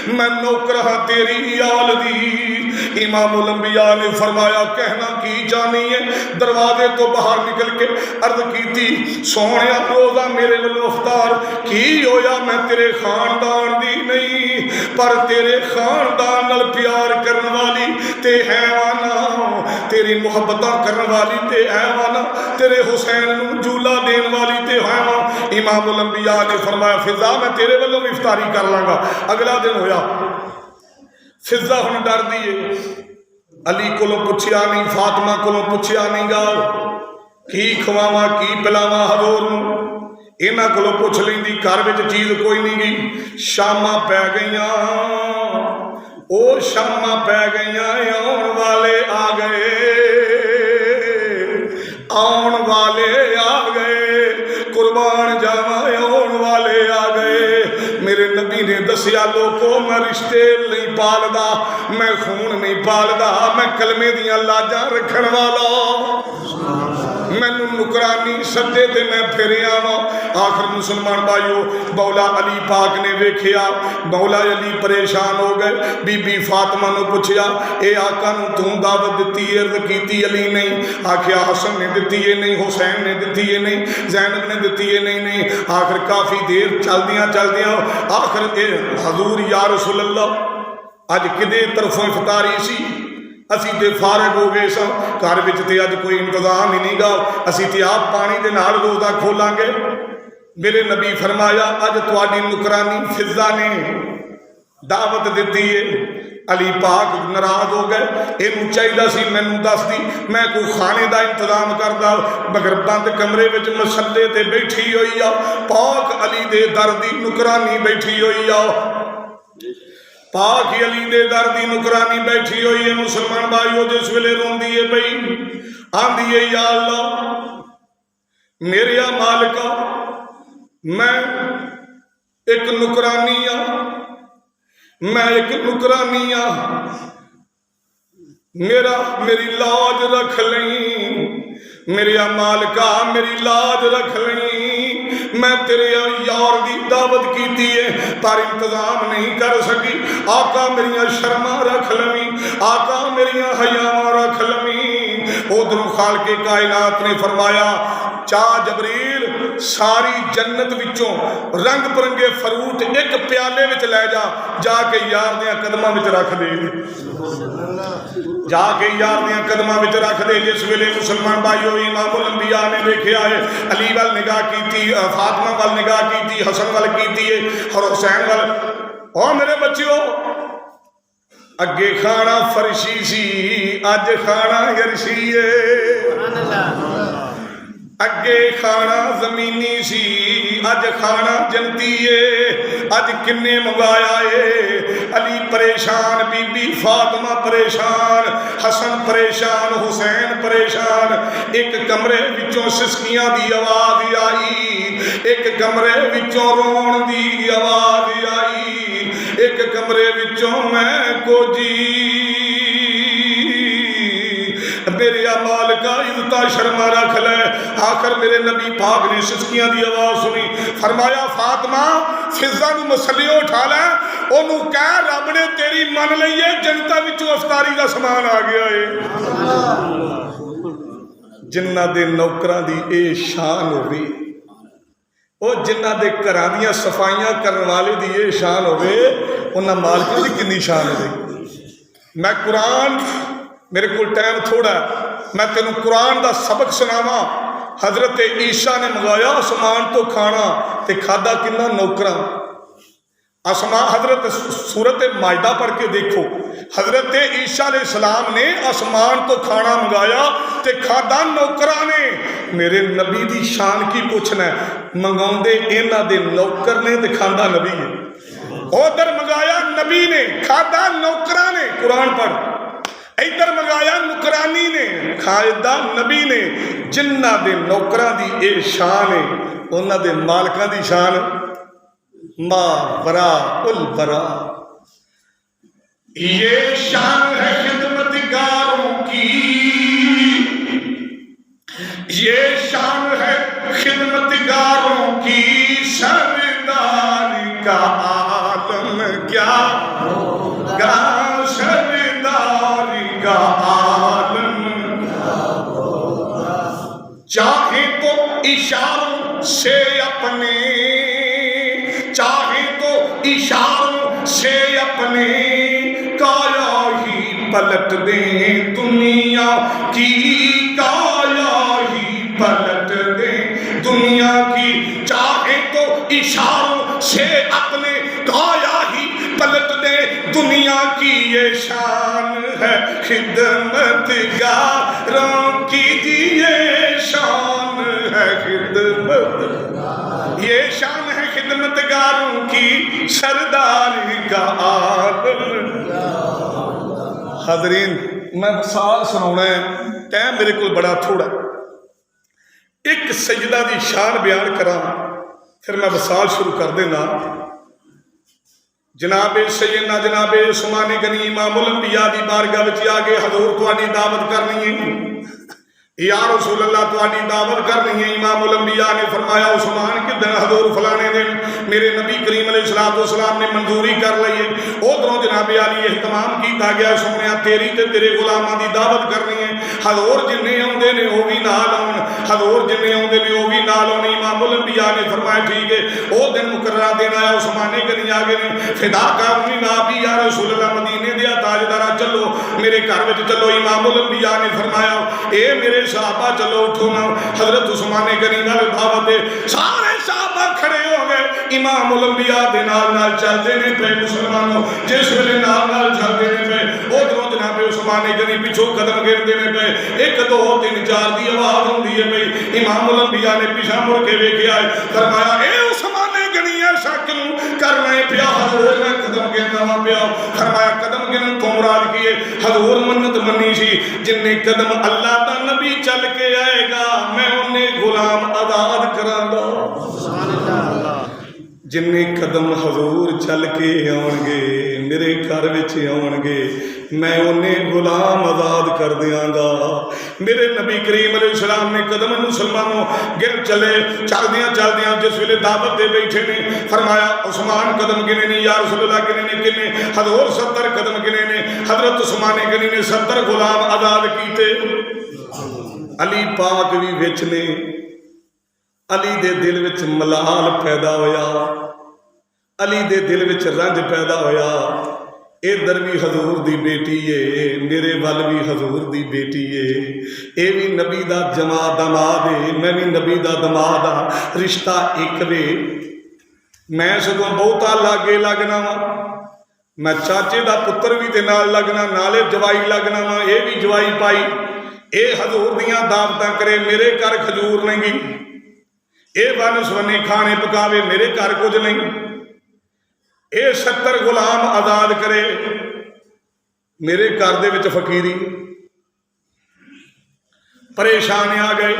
मैं नौकर हाँ तेरी आल दी। इमामुल अंबिया ने फरमाया कहना की जानी है। दरवाजे तो बाहर निकल के अर्ज की सोने रोजा मेरे वालों इफ्तार की होया, मैं तेरे खानदान दी नहीं पर तेरे खानदान नाल प्यार करने वाली ते हैवाना, तेरी मुहब्बत करने वाली ते हैवाना, तेरे हुसैन नूं झूला देने वाली ते हैवा। इमामुल अंबिया ने फरमाया फिजा मैं तेरे वालों भी इफ्तारी कर लांगा। अगला दिन होया, फिजा हुण डरदी है, अली कोलों पुछया नहीं, फातिमा कोलों पुछया नहीं गा की खवावा की पिलावा हजूर नूं, इन्हां कोलों पुछ लैंदी, घर विच चीज़ कोई नहीं गई। शामां पै गईयां, ओ शामां पै गईयां, आउण वाले आ गए, आउण वाले आ गए, कुर्बान जावा आउण वाले आ गए। मेरे ने दसिया लोगों मैं रिश्ते नहीं पालदा, मैं खून नहीं पालदा, मैं कलमे दियां लाजां रखण वाला, मैनू नुकरानी सदे ते मैं फिर आवां। आखिर मुसलमान भाइयों मौला अली पाक ने वेखिया, मौला अली परेशान हो गए। बीबी फातिमा नू पुछया ए आका नू तू दावत दिती अर्ज कीती? अली नहीं। आखिया हसन ने दिती है नहीं, हुसैन ने दिती है नहीं, ज़ैनब ने दिती है नहीं। आखिर काफ़ी देर चलदियां चलदियां आखिर हजूर या रसूल अल्लाह अज किदे तरफों इफ्तारी सी, असी तो फारग हो गए सा, घर में तो अज कोई इंतजाम ही नहीं गा, असी तो आप पानी के नाल रोज़ा खोलांगे। मेरे नबी फरमाया अज तुहाडी नुकरानी फिजा ने दावत दी है। अली पाक नाराज हो गए, इनू चाहिए सी मैनू दस दी, मैं कोई खाने का इंतजाम करदा, मगर बंद कमरे में मसले ते बैठी हुई आ, पाक अली दे दर दी नुकरानी बैठी हुई आ, पाक अली दे दर दी नुकरानी बैठी हुई है। मुसलमान भाइयों जिस वेले रोंदी है पई, आंदी है या अल्लाह मेरे मालिका मैं एक नुकरानी आ, मैं एक नुकरानी आ, मेरी लाज रख लई, मेरे मालिका मेरी लाज रख लई, मैं तेरे यार की दावत की है पर इंतजाम नहीं कर सकी। आका मेरिया शर्मा रख लवी, आका मेरिया हयावां रख लवी। उधरों खाल के कायनात ने फरमाया चा जबरील सारी जन्नत विचों रंग बिरंगे फ्रूट एक प्याले में लै जा, जाके यार दियां कदमां विच रख दे, जाके यार दियां कदमां विच रख दे। जिस वेले मुसलमान भाइयों इमामुल अंबिया ने वेखिया है, अली वाल निगाह की, फातिमा वाल निगाह की, हसन वाल की और हुसैन वाल। और मेरे बच्चों अगे खाना फरशी सी, अज खाना यरशी है, अगे खाना जमीनी सी, अज खाना जनती है। अज किन्ने मंगाया है? अली परेशान, बीबी फातिमा परेशान, हसन परेशान, हुसैन परेशान। एक कमरे विचों सिसकियां दी आवाज आई, एक कमरे विचों रोण दी आवाज आई, एक कमरे विचों मैं को जी मेरे मालिका इज्जत शर्मा रख ले। आखिर मेरे नबी पाक ने सिसकियां दी आवाज सुनी, फरमाया फातिमा फिजा नू मसलियों उठा लै, ओनू कह रब ने तेरी मन लई है, जनता विचों अफतारी का समान आ गया है। जिन्ना दे नौकरां दी ए शान होवे, ओ जिन्ना दे घरां दियां सफाइयां करने वाले दी ए शान होवे, उन्हां मालिकां दी किन्नी शान होवे। मैं कुरान, मेरे को टाइम थोड़ा, मैं तेन कुरान का सबक सुनावा। हजरत ईसा ने मंगाया आसमान तो खाना, ते खादा किन्ना नौकरा। आसमान हजरत सूरत मायदा पढ़ के देखो, हजरत ईसा अलैहिस्सलाम ने आसमान तो खाना मंगाया ते खादा नौकरा ने। मेरे नबी की शान की पूछना, मंगाउंदे इन्हां दे नौकर ने ते खादा नबी है। उधर मंगाया नबी ने, खादा नौकरा ने। कुरान पढ़, इधर मंगाया नुकरानी ने, खादा नबी ने। जिन्ना दे नौकरां दी ए शान है, उन्हां दे मालकां दी शान मा बरा उल बरा। ये शान है खिदमतगारों की, ये शान है खिदमतगारों की, सरदार का आलम क्या होगा, सरदार का आलम चाहे तो इशारों से अपने, चाहे तो इशारों से अपने काया ही पलट दे दुनिया की, काया ही पलट दे दुनिया की। चाहे तो इशारों से अपने काया ही पलट दे दुनिया की। ये शान है खिदमतगारों की, ये शान है खिदमत, ये शान है खिदमतगारों की, सरदार का आलम। हाज़रीन मैं मिसाल सुनाना है, टाइम मेरे को बड़ा थोड़ा। एक सजदा की शान बयान करा, फिर मैं मिसाल शुरू कर देना। जनाबे सैयदना जनाबे उस्मान गनी इमामुल अंबिया दी बारगाह विच आके हजूर तुहाडी दावत करनी है या रसूल अल्लाह तुहाडी दावत करनी है। इमामुल अंबिया ने फरमाया उस्मान किदन हजूर फलाने दिन मेरे नबी करीम अलैहिस्सलाम ने मंजूरी कर ली है। उधरों जनाबे अली एहतमाम किया गया सोने तेरी ते तेरे गुलामां दी दावत करनी है। हजूर जिन्ने आउंदे ने वो भी नाल आउण, हजूर जिन्ने आउंदे ने वो भी नाल आउण। इमामुल अंबिया ने फरमाया ठीक है। वो दिन मुकर्ररा दिन आया उस्मान गनी आ गए ने फिदा का उन्हीं ना भी या रसूल अल्लाह मदीने दिया ताजदारा चलो मेरे घर में चलो। इमामुल अंबिया ने फरमाया ए मेरे साहबा चलो उठो ना। हजरत उस्मान गनी नाल दावत दे सारे साहबा खड़े हो गए। इमामुल अंबिया दे नाल चलते ने पे मुसलमानों जिस वेले नाल चलते ने पे उधरों जनाबे उस्मान गनी पिछों कदम गिरते ने पे 1 2 3 4 दी आवाज होंदी है पई। इमामुल अंबिया ने पिछा मुड़ के वेख्या फरमाया ए उस्मान गनी ऐसा क्यों करना है पिया। हजूर मैं कदम गिरना पिया। फरमाया कदम गिरन तो मुराद की है हजूर मन्नत मन्नी सी जिन्ने कदम अल्लाह दा नबी चल के आएगा मैं उन्हें गुलाम आजाद करांगा। जिन्ने कदम हजूर चल के आउणगे मेरे घर विच आउणगे मैं उन्हें गुलाम आजाद कर दियांगा। मेरे नबी करीम अलैहिस्सलाम ने कदम मुसलमानों गिन चले चलदियां जिस वेले दावत दे बैठे ने फरमाया उस्मान कदम गिने ने या रसूलुल्लाह गिने ने किने हजूर 70 कदम गिने ने। हजरत उस्मान गनी ने 70 गुलाम आजाद कीते। अली पाक भी विच ने। अली दे दिल विच मलाल पैदा होया, अली दे दिल विच रंज पैदा होया। इधर भी हजूर दी बेटी है मेरे वल भी हजूर दी बेटी है। ये भी नबी दा दमाद है मैं भी नबी दा दमाद हाँ। रिश्ता एक वे मैं सगों बहुता लागे लगना वा। मैं चाचे दा पुत्र भी ते नाल लगना नाले जवाई लगना वा। ये भी जवाई पाई ये हजूर दियां दावतां करे मेरे घर खजूर नहीं। ये वन सवने खाने पकावे मेरे घर कुछ नहीं। ये 70 गुलाम आजाद करे मेरे घर दे विच फकीरी। परेशान आ गए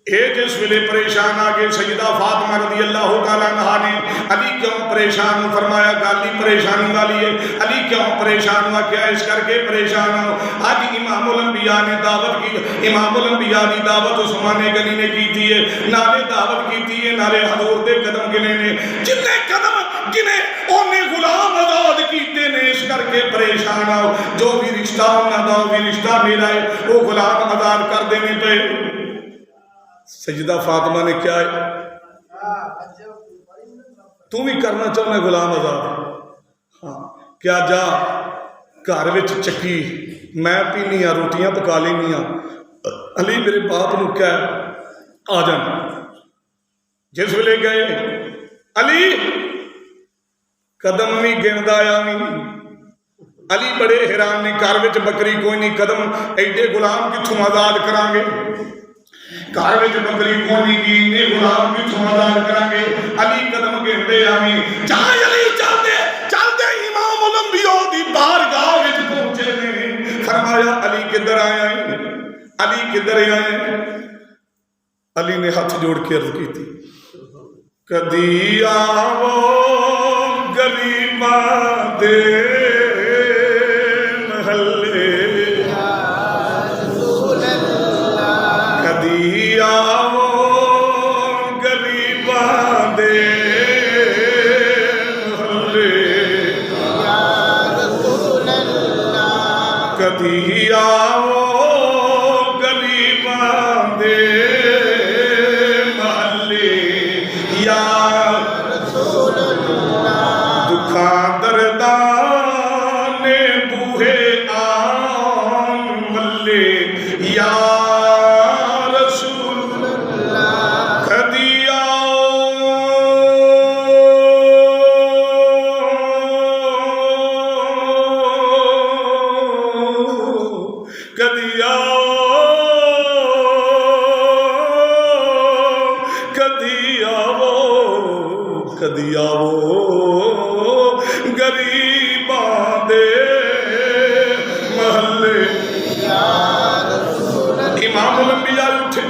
ये जिस वेले परेशान आ गए सैयदा फातिमा रज़ी अल्लाह तआला अन्हा ने अली क्यों परेशान फरमाया गल ही परेशानी वाली है। अली क्यों परेशान हुआ क्या इस करके परेशान हो। अज इमामुल अंबिया ने दावत की इमामुल अंबिया की दावत उस्मान गनी ने की है नाले दावत की है नाले हजूर दे कदम गिने ने जिन्ने कदम गिने ओने गुलाम आजाद कीते ने। इस करके परेशान आओ जो भी रिश्ता उन्होंने भी रिश्ता मेरा है वो गुलाम आजाद कर देने पे। सैयदा फातिमा ने क्या तू भी करना चाहना गुलाम आजाद हाँ क्या जा घर विच चक्की मैं पीनी हाँ रोटियां पका लेनी हाँ। अली मेरे बाप नूं क्या आ जा। जिस वेले गए अली कदम भी गिनदा आया नहीं। अली बड़े हैरान ने घर विच बकरी कोई नहीं कदम एडे गुलाम कित्थों आजाद करांगे। घर विच बकरी कोई नहीं की इन्ने गुलाम कित्थों आजाद करांगे। अली कदम गिनदे आवी चाहे अली चलदे चलदे इमामुल अंबिया दी बारगाह विच पहुंचे ने। फरमाया अली किधर आया है अली किधर आया है। अली ने हाथ जोड़ के अर्ज की थी कदी आवो गरीबा दे महल्ले कदी आवो गरीबा दे महल्ले कदी आवो गरीबा दे महल्ले या दुखा दर्दा ने बूहे आन मल्ले या रसूल कदिया कदिया कदिया कदिया गरीबा दे महल्ले। इमामुल अंबिया उठे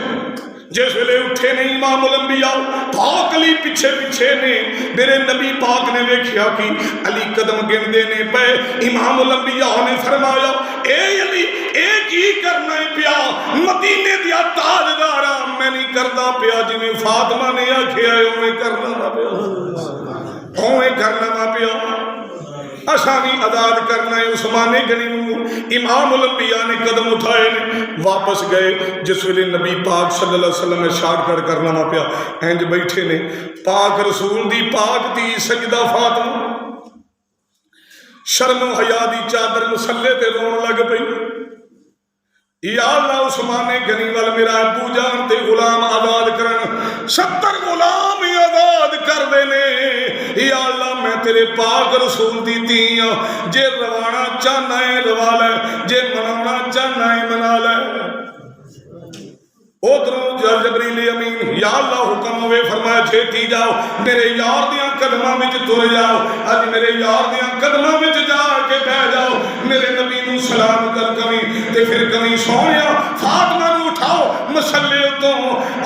जिस वेले उठे नहीं इमामुल अंबिया बहुत अली पिछे पिछे ने। मेरे नबी पाक ने वेख्या कि अली कदम गिनते ने पे। इमाम उल अंबिया ने फरमाया ए अली ए की करना है पिया, मदीने दिया ताजदारा मैं नहीं करता पिया, जिवें फातिमा ने आखिया उवें करना ना पिया, उवें करना ना पिया, असा भी आजाद करना है। उस्माने गनी इमाम उल अंबिया ने कदम उठाए ने, वापस गए। जिस वेले नबी पाक सल्लल्लाहु अलैहि वसल्लम ने शारगढ़ करना ना पिया, इंज बैठे ने। पाक रसूल दी पाक दी सजदा फातिमा शर्म हया दी चादर मुसल्ले ते रोन लग पई। या अल्लाह उस्माने गनी वाल मेरा अबू जान ते गुलाम आजाद करन, 70 गुलाम ही आजाद कर देने। या अल्लाह मैं तेरे पाक रसूल दी धी हां, जे रवाना चाहना है रवा लै, जे मनाना चाहना है मना लै। उधरों जबरील अमीन या अल्लाह हुक्म होवे फरमाया छेती जाओ, मेरे यार दियां कदमां विच तुर जाओ, अज मेरे यार दियां कदमां विच जाके बह जाओ, मेरे नबी नूं सलाम कर कवी ते फिर कवी सोहणिया फातिमा नूं उठाओ मसले तो।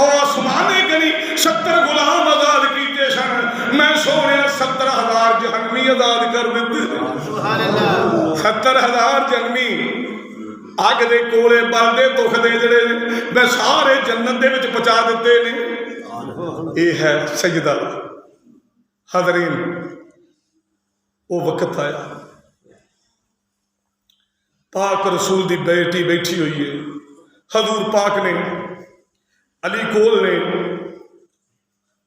और आसमाने गनी 70 गुलाम आजाद कीते सन, मैं सोहणिया 70,000 जहन्नमी आजाद कर दिते। सुभान अल्लाह। 70,000 जहन्नमी अग दे कोले बलदे दुख दे जड़े मैं सारे जन्नत दे विच पहुंचा दिते ने। यह है सजदा। हाज़रीन वो वक्त आया, पाक रसूल दी बेटी बैठी हुई है, हजूर पाक ने अली कोल ने,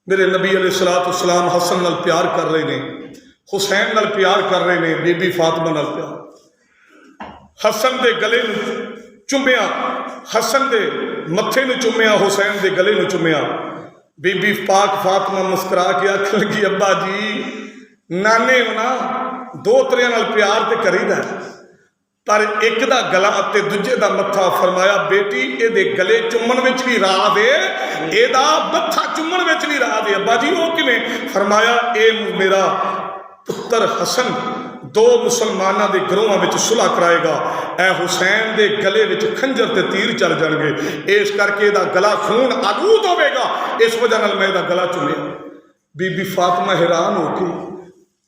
मेरे नबी अलैहिस्सलाम हसन नाल प्यार कर रहे ने, हुसैन नाल प्यार कर रहे ने, बीबी फातिमा नाल प्यार। हसन दे गले चुम्या, हसन दे मत्थे नूं चुम्या, हुसैन दे गले नूं चुम्या। बीबी पाक फातिमा मुस्कुरा के आखन लगी अब्बा जी नाने हो ना, दो त्रियां नाल प्यार ते करीदा, पर एक दा गला ते दूजे दा मत्था। फरमाया बेटी इहदे गले चुम्मन विच भी राज है, इहदा मत्था चुम्मन विच भी राज है। अब्बा जी वो किवें? फरमाया ए मेरा पुत्र हसन दो मुसलमानों के गिरोहां विच सुलह कराएगा, ए हुसैन दे गले विच खंजर ते तीर चल जाएंगे, इस करके इहदा गला खून आलूद होवेगा, इस वजह नाल मैं इहदा गला चुमिया। बीबी फातिमा हैरान हो के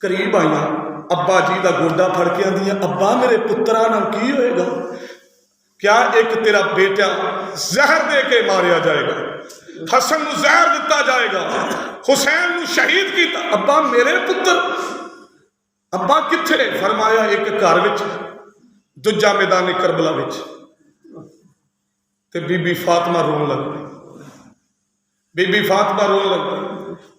करीब आईयां, अब्बा जी का गोडा फड़ के आंदियां अब्बा मेरे पुत्रा नाल की होएगा? क्या एक तेरा बेटा जहर दे के मारिया जाएगा, हसन नूं जहर दिता जाएगा, हुसैन नूं शहीद किया? अब्बा मेरे पुत्र, अब्बा किथे? फरमाया एक घर विच, दूजा मैदान करबला विच। ते बीबी फातिमा रोन लग पई, बीबी फातिमा रोन लग पई।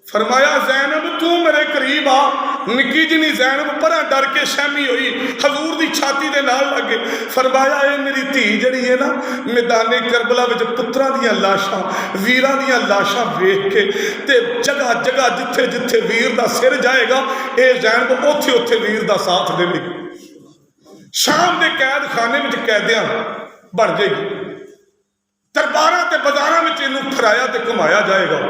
फरमाया ज़ैनब तू मेरे करीब आ। निक्की जिनी ज़ैनब परा डर के सहमी हुई, हजूर की छाती के नाल लगे। फरमाया ये मेरी धी जड़ी है ना, मैदाने करबला विच पुत्रां दियां लाशां, वीरां दियां लाशां वेख के ते जगह जगह जिथे जिथे वीर दा सिर जाएगा, ये ज़ैनब ओथे ओथे वीर दा साथ देवेगी। शाम के कैद खाने में कैदियां बन जाएगी, दरबारां ते बाजारां विच इहनूं फराया ते घुमाया जाएगा।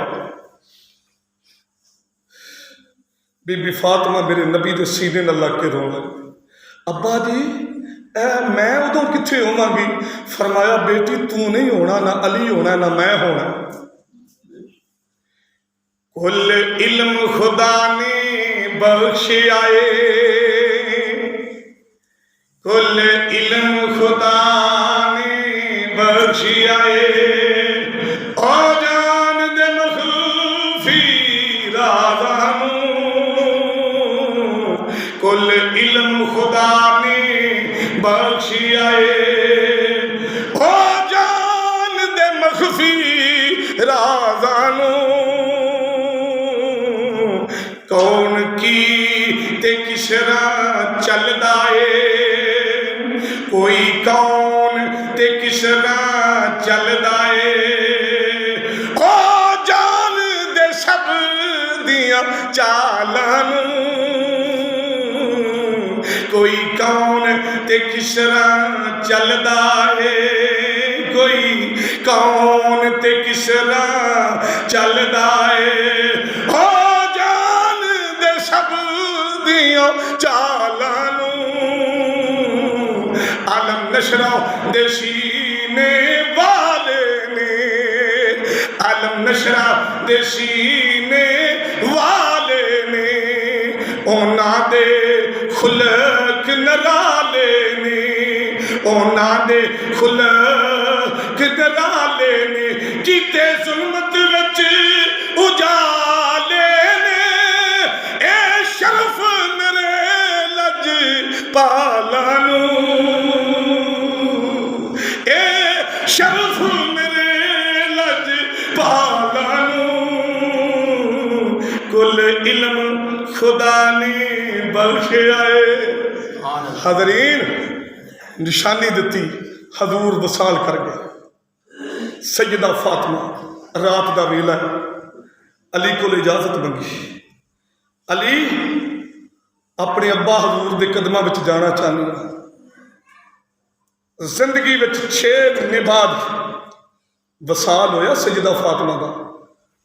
बीबी फातिमा मेरे नबी के सीने नाल लग के रोन लगी, अब्बा जी मैं उदों कित्थे होवांगी? फरमाया बेटी तू नहीं होना, ना अली होना, ना मैं होना। कुल इल्म खुदा ने बख्शिया, कुल इल्म खुदा ने बख्शिया, ओ जान दे मखफी राज़ानू, कुल इल्म खुदा ने बख्शिया, ओ जान दे मखफी राज़ानू, कौन की ते किसरा चलदा है, कोई कौन ते किसरा चलदा है, ओ जान दे सब दियां चालां नूं, कोई कौन ते किसरा चलदा है, कोई कौन ते किसरा चलदा है, ओ जान दे सब दियां चालां नूं, आलम नशरा दे सीने वाले ने, आलम नशरा दे सीने ਉਹਨਾਂ ਦੇ ਖੁਲਕ ਨਰਾਲੇ ਨੇ, ਉਹਨਾਂ ਦੇ ਖੁਲਕ ਨਰਾਲੇ ਨੇ, ਕੀਤੇ ਜ਼ੁਲਮਤ ਵਿੱਚ ਉਜਾਲੇ ਨੇ। ਇਹ ਸ਼ਰਫ ਮੇਰੇ ਲਜ ਪਾਲਾਂ ਨੂੰ, ਇਹ ਸ਼ਰਫ ਮੇਰੇ ਲਜ ਪਾਲਾਂ ਨੂੰ, ਕੁਲ ਇਲਮ खुदा ने बख्शिया है। हज़रीन निशानी दी, हजूर वसाल कर गए। सैयदा फातिमा रात का वेला अली को इजाजत मंगी। अली अपने अब्बा हजूर के कदमों में जाना चाहनी हाँ। जिंदगी में 6 महीने बाद वसाल होया सैयदा फातिमा का।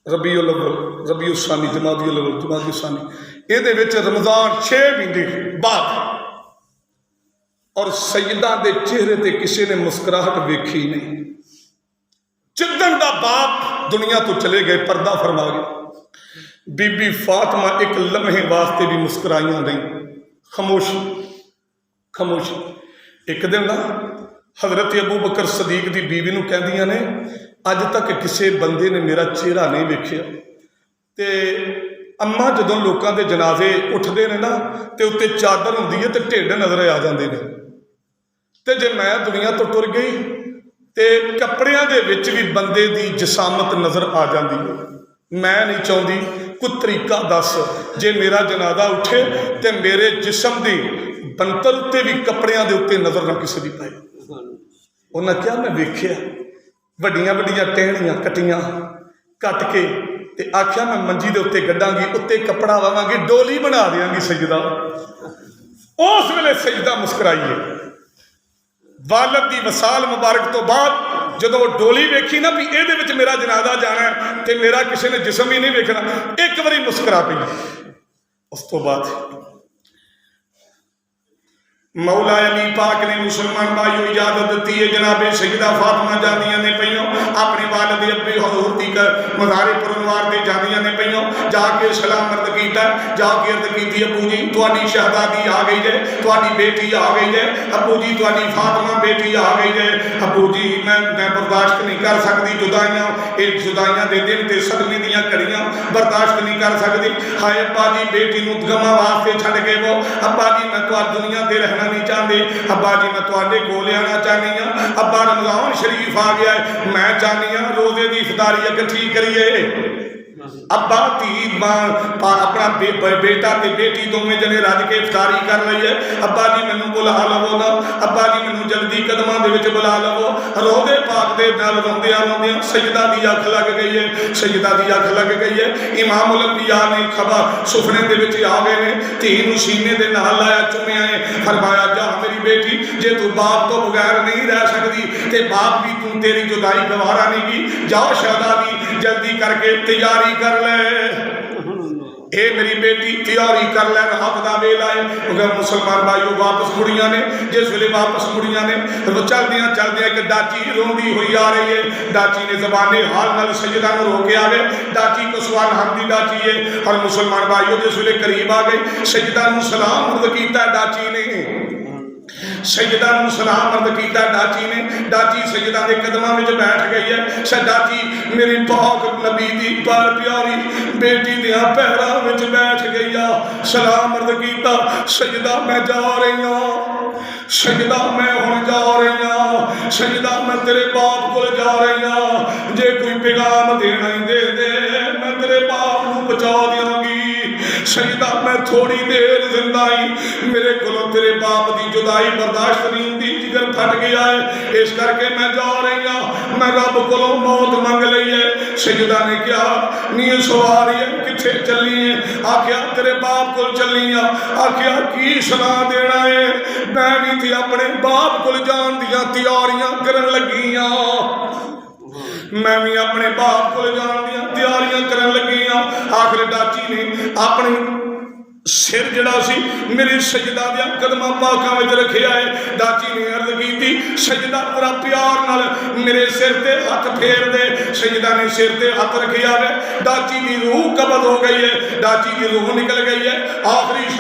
रबीउल अव्वल, रबीउल सानी, जमादियुल अव्वल, जमादियुल सानी, ਇਹਦੇ ਵਿੱਚ रमज़ान 6 महीने बाद। और सैयदा के चेहरे ते किसी ने मुस्कुराहट वेखी नहीं। जिदन दा बाप दुनिया तो चले गए, पर्दा फरमा गए, बीबी फातिमा एक लम्हे वास्ते भी मुस्कुराइयां नहीं। खामोशी खामोशी। एक दिन ना हज़रत अबू बकर सदीक की बीवी नूं कहंदियां ने, अज तक किसी बंदे ने मेरा चेहरा नहीं वेखिया। ते अम्मा जदों लोगों के जनाजे उठते हैं ना, तो उत्ते चादर होंदी है, तो ढिड नज़र आ जाते हैं। तो जे मैं दुनिया तो टुर गई तो कपड़ियां दे विच भी बंदे की जसामत नज़र आ जाती है। मैं नहीं चाहती कोई तरीका दस, जे मेरा जनाजा उठे तो मेरे जिसम की बनतर उत्ते भी कपड़ियां दे उत्ते नज़र ना किसी की पाए। उन्हें क्या मैं वेख्या वड्डियां वड्डियां टहनियां कट्टियां कट के ते आख्या मैं मंजी दे उत्ते गड्डांगी, उत्ते कपड़ा लावांगी, डोली बना देंगी सजदा। उस वेले सजदा मुस्कुराई है। वालद की वसाल मुबारक तो बाद जो डोली वेखी ना भी ये मेरा जनाजा जाना है तो मेरा किसी ने जिसम ही नहीं वेखना, एक बारी मुस्कुरा पई। उस तो बाद मौला अली पाक ने मुसलमान भाइयों इजाजत दी है। जनाबे सैयदा फातिमा जानिया ने पईयों अपने वालिद अब्बे हजूर दी मज़ारे पुरनवार दे जानिया ने पईयों जाके सलाम अर्द कीता, जाके अर्द कीती, अबू जी तुहाडी शहजादी आ गई जे, तुहाडी बेटी आ गई जे, अबू जी तुहाडी फातिमा बेटी आ गई जे। अबू जी मैं बर्दाश्त नहीं कर सकती जुदाइयां, एक जुदाइयां दे दिन ते सदमे दियां घड़ियां बर्दाश्त नहीं कर सकती। हाय अब्बा जी बेटी नूं गमां वास्ते छड्ड गए वो। अब्बा जी मैं तुहाडी दुनिया ते रहना नहीं चाहती। अब्बा जी मैं तुहाडे कोल आना चाहनी हाँ। अब्बा रमज़ान शरीफ आ गया है, मैं चाहनी हाँ रोजे की इफ्तारी इकट्ठी करिए। अब्बा धी अपना बेटा ते बेटी दोवें जने रज के इफ्तारी कर रही है। अब्बा जी मैनू बुला लवो ना, अब्बा जी मैनू जल्दी कदमां दे विच बुला लवो। रोदे पाक दे नाल रोंदियां रोंदियां सैयदा दी अख लग गई है, सैयदा दी अख लग गई है। इमामुल अंबिया ने खबर सुफने दे विच आ गए ने, धी नूं सीने दे नाल लाया, चुमिया है, फरमाया जा मेरी बेटी जे तू बाप तो बगैर नहीं रह सकती ते बाप भी तू तेरी जुदाई गवारा नहीं की, जाओ शहजादी जल्दी करके तैयारी कर ले। ए मेरी बेटी तैयारी कर ले, रात का वेला है। क्योंकि मुसलमान भाइयों वापस मुड़िया ने, जिस वे वापस मुड़िया ने चलदियां चलदियां एक डाची रोंदी हुई आ रही है। डाची ने जबाने हाल नाल सैयदा नूं रोके आवे। डाची को सवाल हम दी डाची है। और मुसलमान भाइयों जिस वे करीब आ गए सैयदा नूं सलाम अर्द कीता। डाची ने सैयदा नूं सलाम अर्द कीता। डाची ने डाची सैयदा के कदमां विच बैठ गई है। डाची मेरी पाक नबी दी प्यारी बेटी दियां पैरां विच बैठ गई आ। सलाम अर्द कीता, सैयदा मैं जा रही हूं, सैयदा मैं हुण जा रही हूं, सैयदा मैं तेरे बाप को जा रही हूं। जे कोई पैगाम देना ही दे दे, मैं तेरे बाप नूं बचा देंगी। सैयदा मैं थोड़ी देर जिंदा ही, मेरे को तेरे बाप की जुदाई बर्दाश्त नहीं होती, जिगर फट गया है, इस करके मैं जा रही हूँ। मैं रब को मौत मंग ली है। सैयदा ने कहा नी सवारी है किथे चली है? आख्या तेरे बाप को चली आ। आख्या की सलाह देना है? मैं भी थी अपने बाप को जान दियां तैयारियां करन लगी हाँ। मैं भी अपने बाप को जान दियां तैयारियां करन लगी हाँ। आखिर डाची ने अपने सिर जड़ा सी मेरी सैयदा दियां कदमां पाकां विच रखिया है। डाची ने अर्ज की सैयदा बड़ा प्यार नाल मेरे सिर ते हथ फेर दे। सैयदा ने सिर ते हथ रखिया है। डाची की रूह कबज हो गई है, डाची की रूह निकल गई है। आखिरी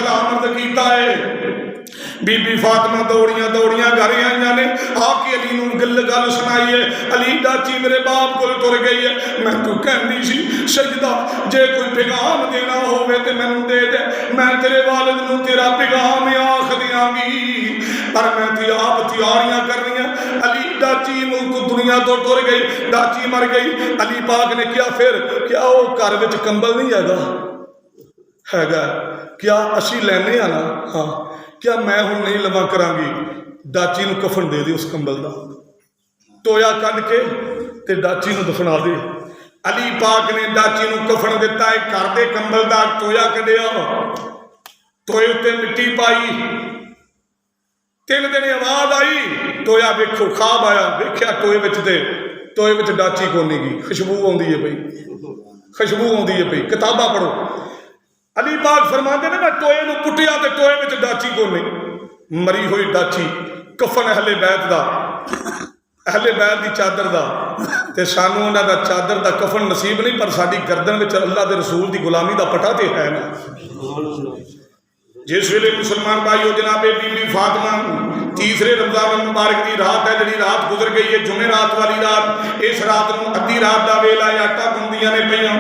बीबी फातिमा दौड़ियां दौड़ियां घर आईयां ने, आके अली नूं गल सुनाई है। अली दाची मेरे बाप को तुर गई है, मैं तू कहती सी सजदा जे कोई पैगाम देना होवे ते मैनू दे दे, मैं तेरे वालिद नूं तेरा पैगाम आख दियांगी, पर मैं ते आप तैयारियां कर रही हैं। अली दाची मुल्क दुनिया तो टुर गई, दाची मर गई। अली पाक ने क्या फिर क्या वो घर विच कंबल नहीं हैगा क्या असी लैने आ ना, हाँ क्या मैं हुण नहीं लवा करांगी, दाची नूं कफन दे दे उस कंबल का, टोया कढ के ते दाची नूं दफना दे। अली पाक ने दाची नूं कफन दिता है, घर दे कंबल का टोया कढिया, टोए उत्ते मिट्टी पाई, 3 दिन आवाज आई, टोया वेखो खाब आया, वेख्या टोए विच ते टोए विच दाची कोनी गी, खुशबू आउंदी है पई, खुशबू आउंदी है पई। किताबां पढ़ो, अली पाक फरमाते ने मैं टोए नूं पुट्टिया ते टोए विच दाची कोनी, मरी हुई दाची, कफन अहले बैत दा, अहले बैत की चादर का, ते सानू उन्हां दा चादर दा कफन नसीब नहीं, पर साडी गर्दन विच अल्लाह दे रसूल की गुलामी का पटा ते है ना। जिस वेले मुसलमान भाईओ जनाबे बीबी फातिमा तीसरे रमजान मुबारक की रात है, जी रात गुजर गई है, जुमे रात वाली रात, इस रात को अद्धी रात का वेला है, आटा गुंदियां ने पईयां,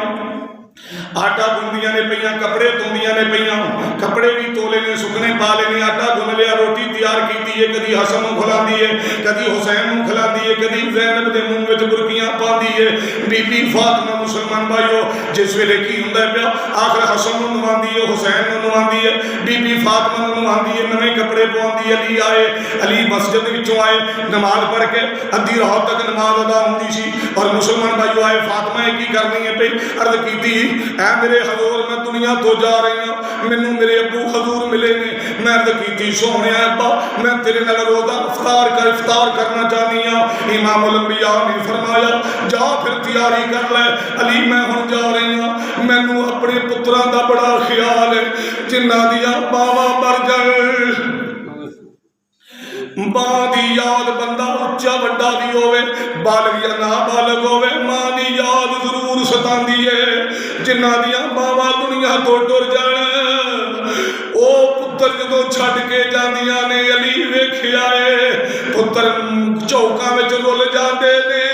आटा गुंदियां ने पईयां, कपड़े धोंदियां ने पईयां, कपड़े भी तोले ने सुकने पा लेने, आटा गुन लिया, रोटी तैयार की है, कभी हसन नूं खिलाती है, कभी हुसैन नूं खिलाती है, कभी ज़ैनब के मुंह में बुरकियां पाती है। बीबी फातिमा मुसलमान भाईओ जिस वेले की हुंदा पिया, आखिर हसन नूं नवांदी है, हुसैन नूं नवांदी है, बीबी फातिमा नूं नवांदी है, नवे कपड़े पवांदी है। अली आए, अली मस्जिद विचों आए, नमाज पढ़ के अद्धी रात तक नमाज अदा होंदी सी, और मुसलमान भाईओ आए, फातिमा की करनी है पई, अर्ज की ऐ मेरे हजूर मैं दुनिया तो जा रही हूँ, मैनू मेरे अबू हजूर मिले ने, मैं अर्ज की सोने अब्बा मैं तेरे नाल रोज़ा इफ्तार करना चाहनी हाँ। इमाम उल अंबिया ने फरमाया जा फिर तैयारी कर ले अली, मैं हुण जा रही हाँ, मैनू अपने पुत्रां दा बड़ा ख्याल है, जिन्हां दियां मावां मर जाण, मां की याद बंदा उच्चा वड्डा भी होवे, बालग या ना बालग होवे, मां की याद जरूर सतांदी है। जिन्हां दियां मावां दुनिया तो टुर जाण, ओ पुत्र जदों छड्ड के जांदियां ने, अली वेखिया है पुत्र चौकां विच रुल जांदे ने,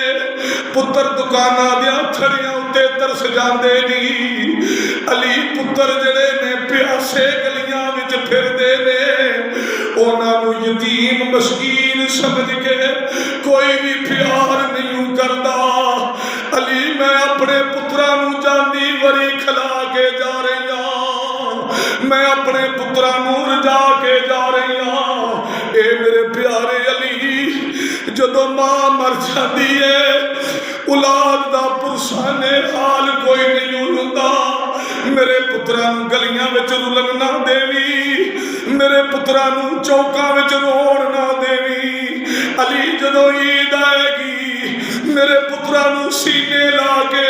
पुत्र दुकानां दियां थड़ियां उत्ते तरस जांदे नी, अली पुत्र जिहड़े ने प्यासे गलियां विच फिरदे ने, उन्होंने यतीम मस्कीन समझ के कोई भी प्यार नहीं करता। अली मैं अपने पुत्रा नूं जांदी वरी खिला के जा रही हाँ, मैं अपने पुत्रा नूं रजा के जा रही हाँ। ए मेरे प्यारे अली जदों मां मर जाती है, औलाद दा पुरसाने हाल कोई नहीं हुंदा, मेरे पुत्रा नूं गलियां विच रुलन ना देवी, मेरे पुत्रा नूं चौकां विच रोण ना देवी। अली जदों ईद आएगी मेरे पुत्रा नूं सीने ला के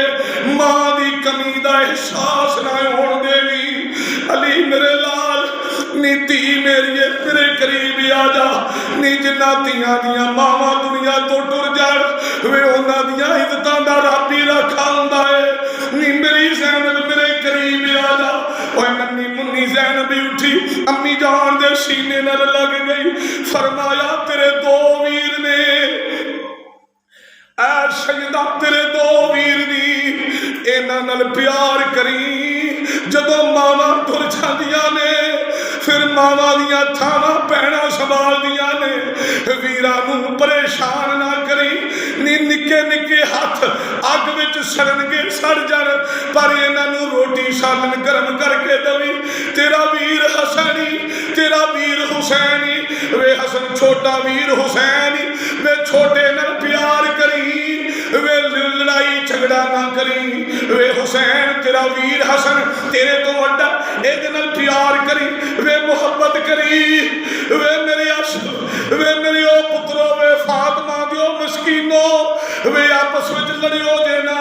मां दी कमी दा एहसास ना होण देवी। अली मेरे लाल नी धी मेरी मेरे करीब आ जा, नी जिन्ना धीआं दियां मावां दुनिया तो टुर जाण वे उन्हां दियां इज्जतां दा रब ही रखा हुंदा है, नी मेरी ज़ैनब मेरे करीब आ जा। ओए नन्नी मुन्नी ज़ैनब भी उठी, अम्मी जान दे सीने नाल लग गई, फरमाया तेरे 2 वीर ने, ऐ सजदा तेरे 2 वीर नी, इन्हां नाल प्यार करी। जदों मावां टुर जांदियां ने फिर मावां दियां थावां भैणां संभालदियां ने, वीरां नूं परेशान ना करी, नी निक्के निक्के हथ अग विच सड़नगे सड़ जाण, पर इन्हां नूं रोटी सालन गर्म करके दवी। तेरा वीर हसनी, तेरा वीर हुसैनी, वे हसन छोटा वीर हुसैनी, वे छोटे नाल प्यार करी, वे लड़ाई झगड़ा ना करी, वे हुसैन तेरा वीर हसन तेरे तो वड्डा, इहदे नाल प्यार करी, वे मुहब्बत करी, वे मेरे वे मेरे ओ पुत्रो, वे फातिमा दियो मस्कीनो, वे आपस विच लड़ियो जे ना,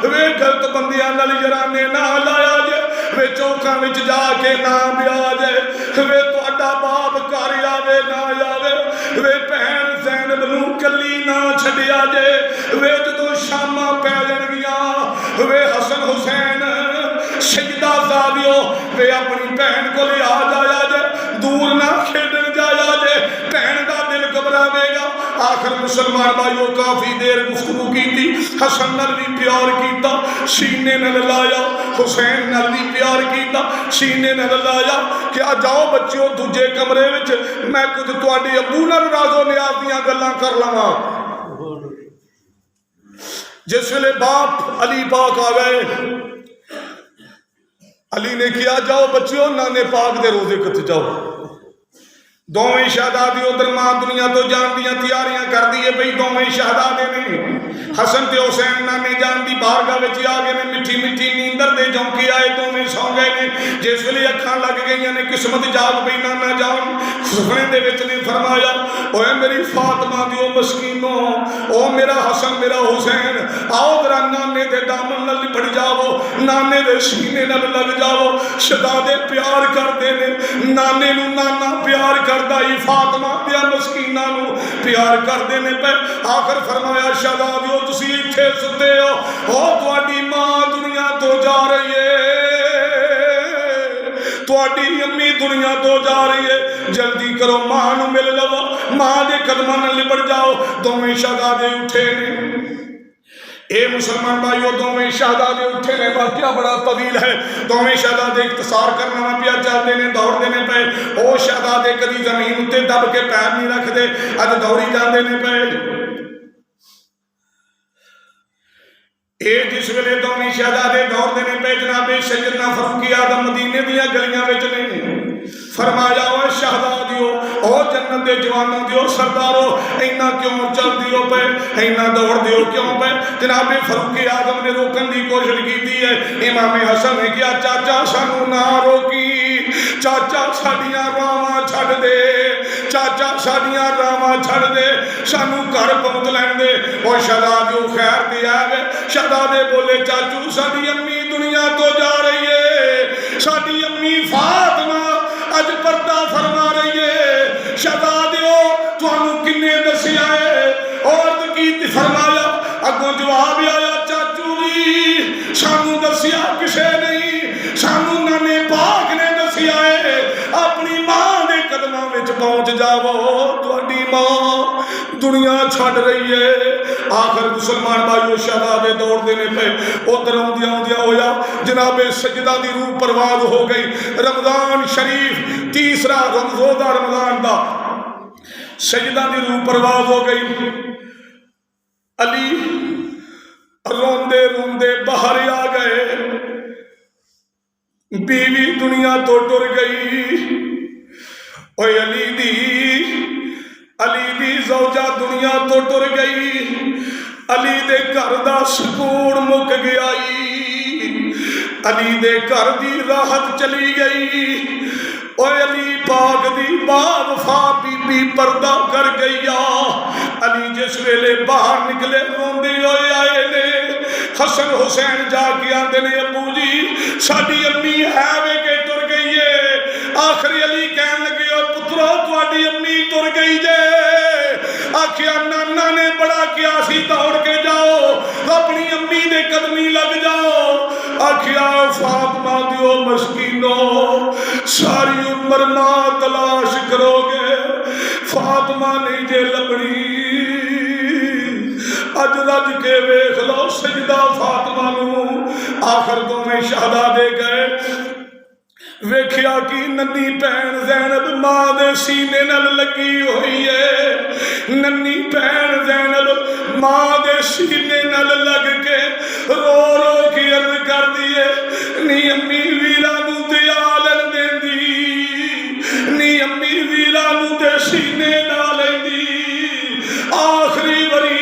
वे गलत बंदियां नाल जराने ना लाया जे, वे चौकां विच जाके ना ब्याह जे, वे तुहाडा बाप घर आवे ना आवे, वे भैन ज़ैनब नूं कल्ली ना छड्डिया जे, वे जदों शामां पै जाणगियां वे हसन हुसैन सजदा ज़ादियो वे अपनी भैन को आ जाया जे, दूर ना खेडन जाया जाएगा। आखिर मुसलमान भाइयों काफी देर गुफ्तगू की थी, हसन नाल भी प्यार किया, सीने नाल लाया, हुसैन नाल भी प्यार किया, सीने नाल लाया। क्या जाओ बच्चों दूजे कमरे विच मैं कुछ तुहाडे अबू नाल राज़ो नियाज़ दीयां गल्लां कर लवां। जिस वेले बाप अली पाक आ गए, अली ने किया जाओ बच्चों नाने पाक दे रोजे किते जाओ। दोवें शहजादे उधर मां दुनिया तो जान दियां तैयारियां कर दी है बई दोवें शहजादे ने हसन ते हुसैन नाने जान दी बारगाह विच आ गए ने। मिठी मिठी नींदर दे झोंके आए, दोवें सौ गए ने। जिस वेले अखां लग गई ने किस्मत जाग पई, नाना जान सुपने दे विच ने फरमाया ओए मेरी फातिमा दियो मस्कीनो, ओ मेरा हसन मेरा हुसैन, आओ जरा नाने दे दामन नाल लिपट जाओ, नाने दे सीने नाल लग जाओ। शहजादे प्यार करदे ने, नाने नूं नाना प्यार करदा ही फातिमा दिया मस्कीना नूं प्यार करदे ने पे। आखिर फरमाया शहजादियो तुसी इत्थे सुते हो, ओ तुहाडी मां दुनिया तो जा रही है, तुहाडी अम्मी दुनिया तो जा रही है, जल्दी करो मां नूं मिल लवो, मां दे कदमां नाल लिपट जाओ। दोवें शहजादे उठे ने। ए मुसलमान भाइयों दोवें शहजादे उठे ने, वाकया बड़ा तवील है। दोवें शहजादे इख्तिसार करना पिया चलते ने, दौड़ते ने पे। ओ शहजादे कभी जमीन उत्ते दब के पैर नहीं रखते, अज दौड़ी जाते ने पे। जिस वेले दोवें शहजादे दौड़ते ने पे, जनाबे सैयदना फारूक आज़म मदीने दियां गलियां विच ने। फरमाया ओ शहजादियो, ओ जन्नत दे जवानों दियो सरदारो, इन्ना क्यों चलदी हो पे, इन्ना दौड़दे हो क्यों पे। जनाबे फारूक आज़म ने रोकने की कोशिश की है। इमाम हसन ने कहा चाचा सानू ना रोकी, चाचा साडियां रावां छड्ड दे, चाचा साडियां रावां छड्ड दे, सानू घर पहुंच लैण दे। ओ शहजादियो खैर ते आ गए। शहजादे बोले चाचू साडी अम्मी दुनिया तो जा रही है, साडी अम्मी फातिमा अज पर्दा फरमा रही है। शहजादियो तुहानू किन्ने दसिया है? औरत की फरमाया, अगों जवाब आया चाचू जी सानू दसिया किसे नहीं, सानू नाने पाक ने दसिया है। अपनी मां दे कदमां विच पहुंच जावो, तुहाडी मां दुनिया छड्ड रही है। आखिर मुसलमान भाइयों शहजादे दौड़ते ने पे। उधर आउंदियां आउंदियां होया जनाबे सजदा दी रूह परवाज हो गई। रमजान शरीफ तीसरा रोजा रमजान दा सजदा दी रूह परवाज हो गई। अली रोंदे रोंदे बाहर आ गए, बीवी दुनिया तो टुर गई। ओए अली दी ज़ौजा दुनिया तो टुर गई, अली दे घर दा सुकून मुक गया, अली दे घर दी राहत चली गई। ओए अली पाक दी बावफा बीबी पर्दा कर गई। अली जिस वेले बाहर निकले रोंदे होए आए ने। हसन हुसैन जाके आंदे ने अबू जी साडी अम्मी है वे के टुर गई है। आखिरी अली कहन लगे ओ पुत्रो तुहाडी अम्मी टुर गई जे। आखिया नाना ने बड़ा किया सी दौड़ के जाओ, अपनी अम्मी दे कदमी लग जाओ। आखिया फातिमा दियो मस्कीनो सारी उम्र मां तलाश करोगे, फातिमा नहीं जे लभनी। अज रज के वेख लो सजदा फातिमा नूं। आखिर दोवें शहजादे गए, वेख्या कि नन्नी भैन ज़ैनब मां दे सीने नाल लगी हुई है। नन्नी भैन ज़ैनब मां दे सीने नाल लग के रो रो के अर्ज कर दी है, नी अम्मी वीरा नूं ते आलन देंदी, नी अम्मी वीरा नूं ते सीने नाल लैंदी। आखिरी वरी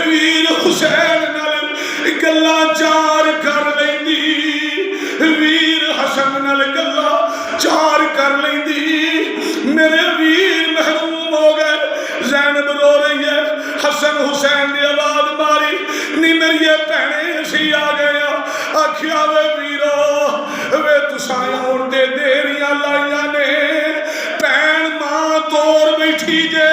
वीर हुसैन नाल गल्लां चार कर लैंदी, वीर हसन नाल गल्लां चार कर लैंदी। मेरे वीर महरूम हो गए। ज़ैनब रो रही है। हसन हुसैन ने आवाज मारी, नी मेरी भैने असी आ गए। आखिया वे वीरो वे तुसां आउण दे देरियां लाइयां ने, भैन मां तोर बैठी जे,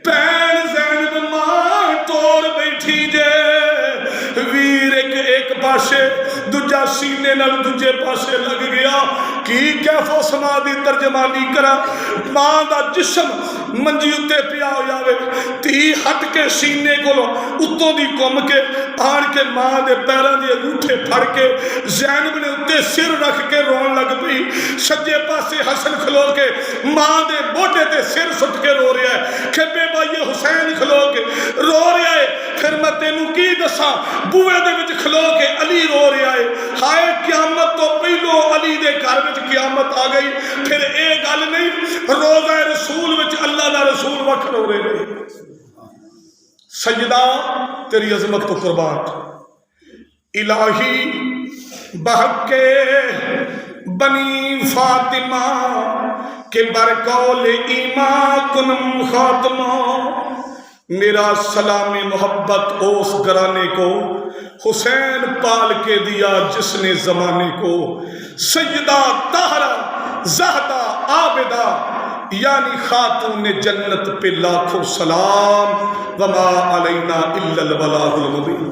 भैन ज़ैनब मां तोर बैठी जे। वीर एक पासे दूजा मेरा सीने नाल दूजे पासे लग गया। की कैफो समा दी तर्जमानी करा। मां दा जिस्म मंजी उत्ते पिया होया वे, धी हट के सीने कोलों उत्तों दी घुम के आन के मां दे पैरों दे अंगूठे फड़ के ज़ैनब ने उत्ते सिर रख के रोन लग पई। सज्जे पासे हसन खलो के मां दे मोढे ते सिर सुट के रो रहा है, खब्बे बाइये हुसैन खलो के रो रहा है। फिर मैं तेनू की दसा, बूहे दे विच खलो के अली रो रहा है। हाय क़यामत तो पहलो अली दे घर विच क़यामत आ गई। फिर ये गल नहीं, रोज़ा रसूल विच अल्लाह दा रसूल वख रो रहे ने। सजदा तेरी अजमत तो कुर्बान। इलाही बहके बनी फातिमा के बरकौल ईमा कुनम खात्मा। मेरा सलामी मोहब्बत उस घराने को हुसैन पाल के दिया जिसने जमाने को। सजदा ताहरा ज़हदा आबिदा यानी खातून जन्नत पे लाखों सलाम। वमा अलैना इल्लल बलागुल मुबीन।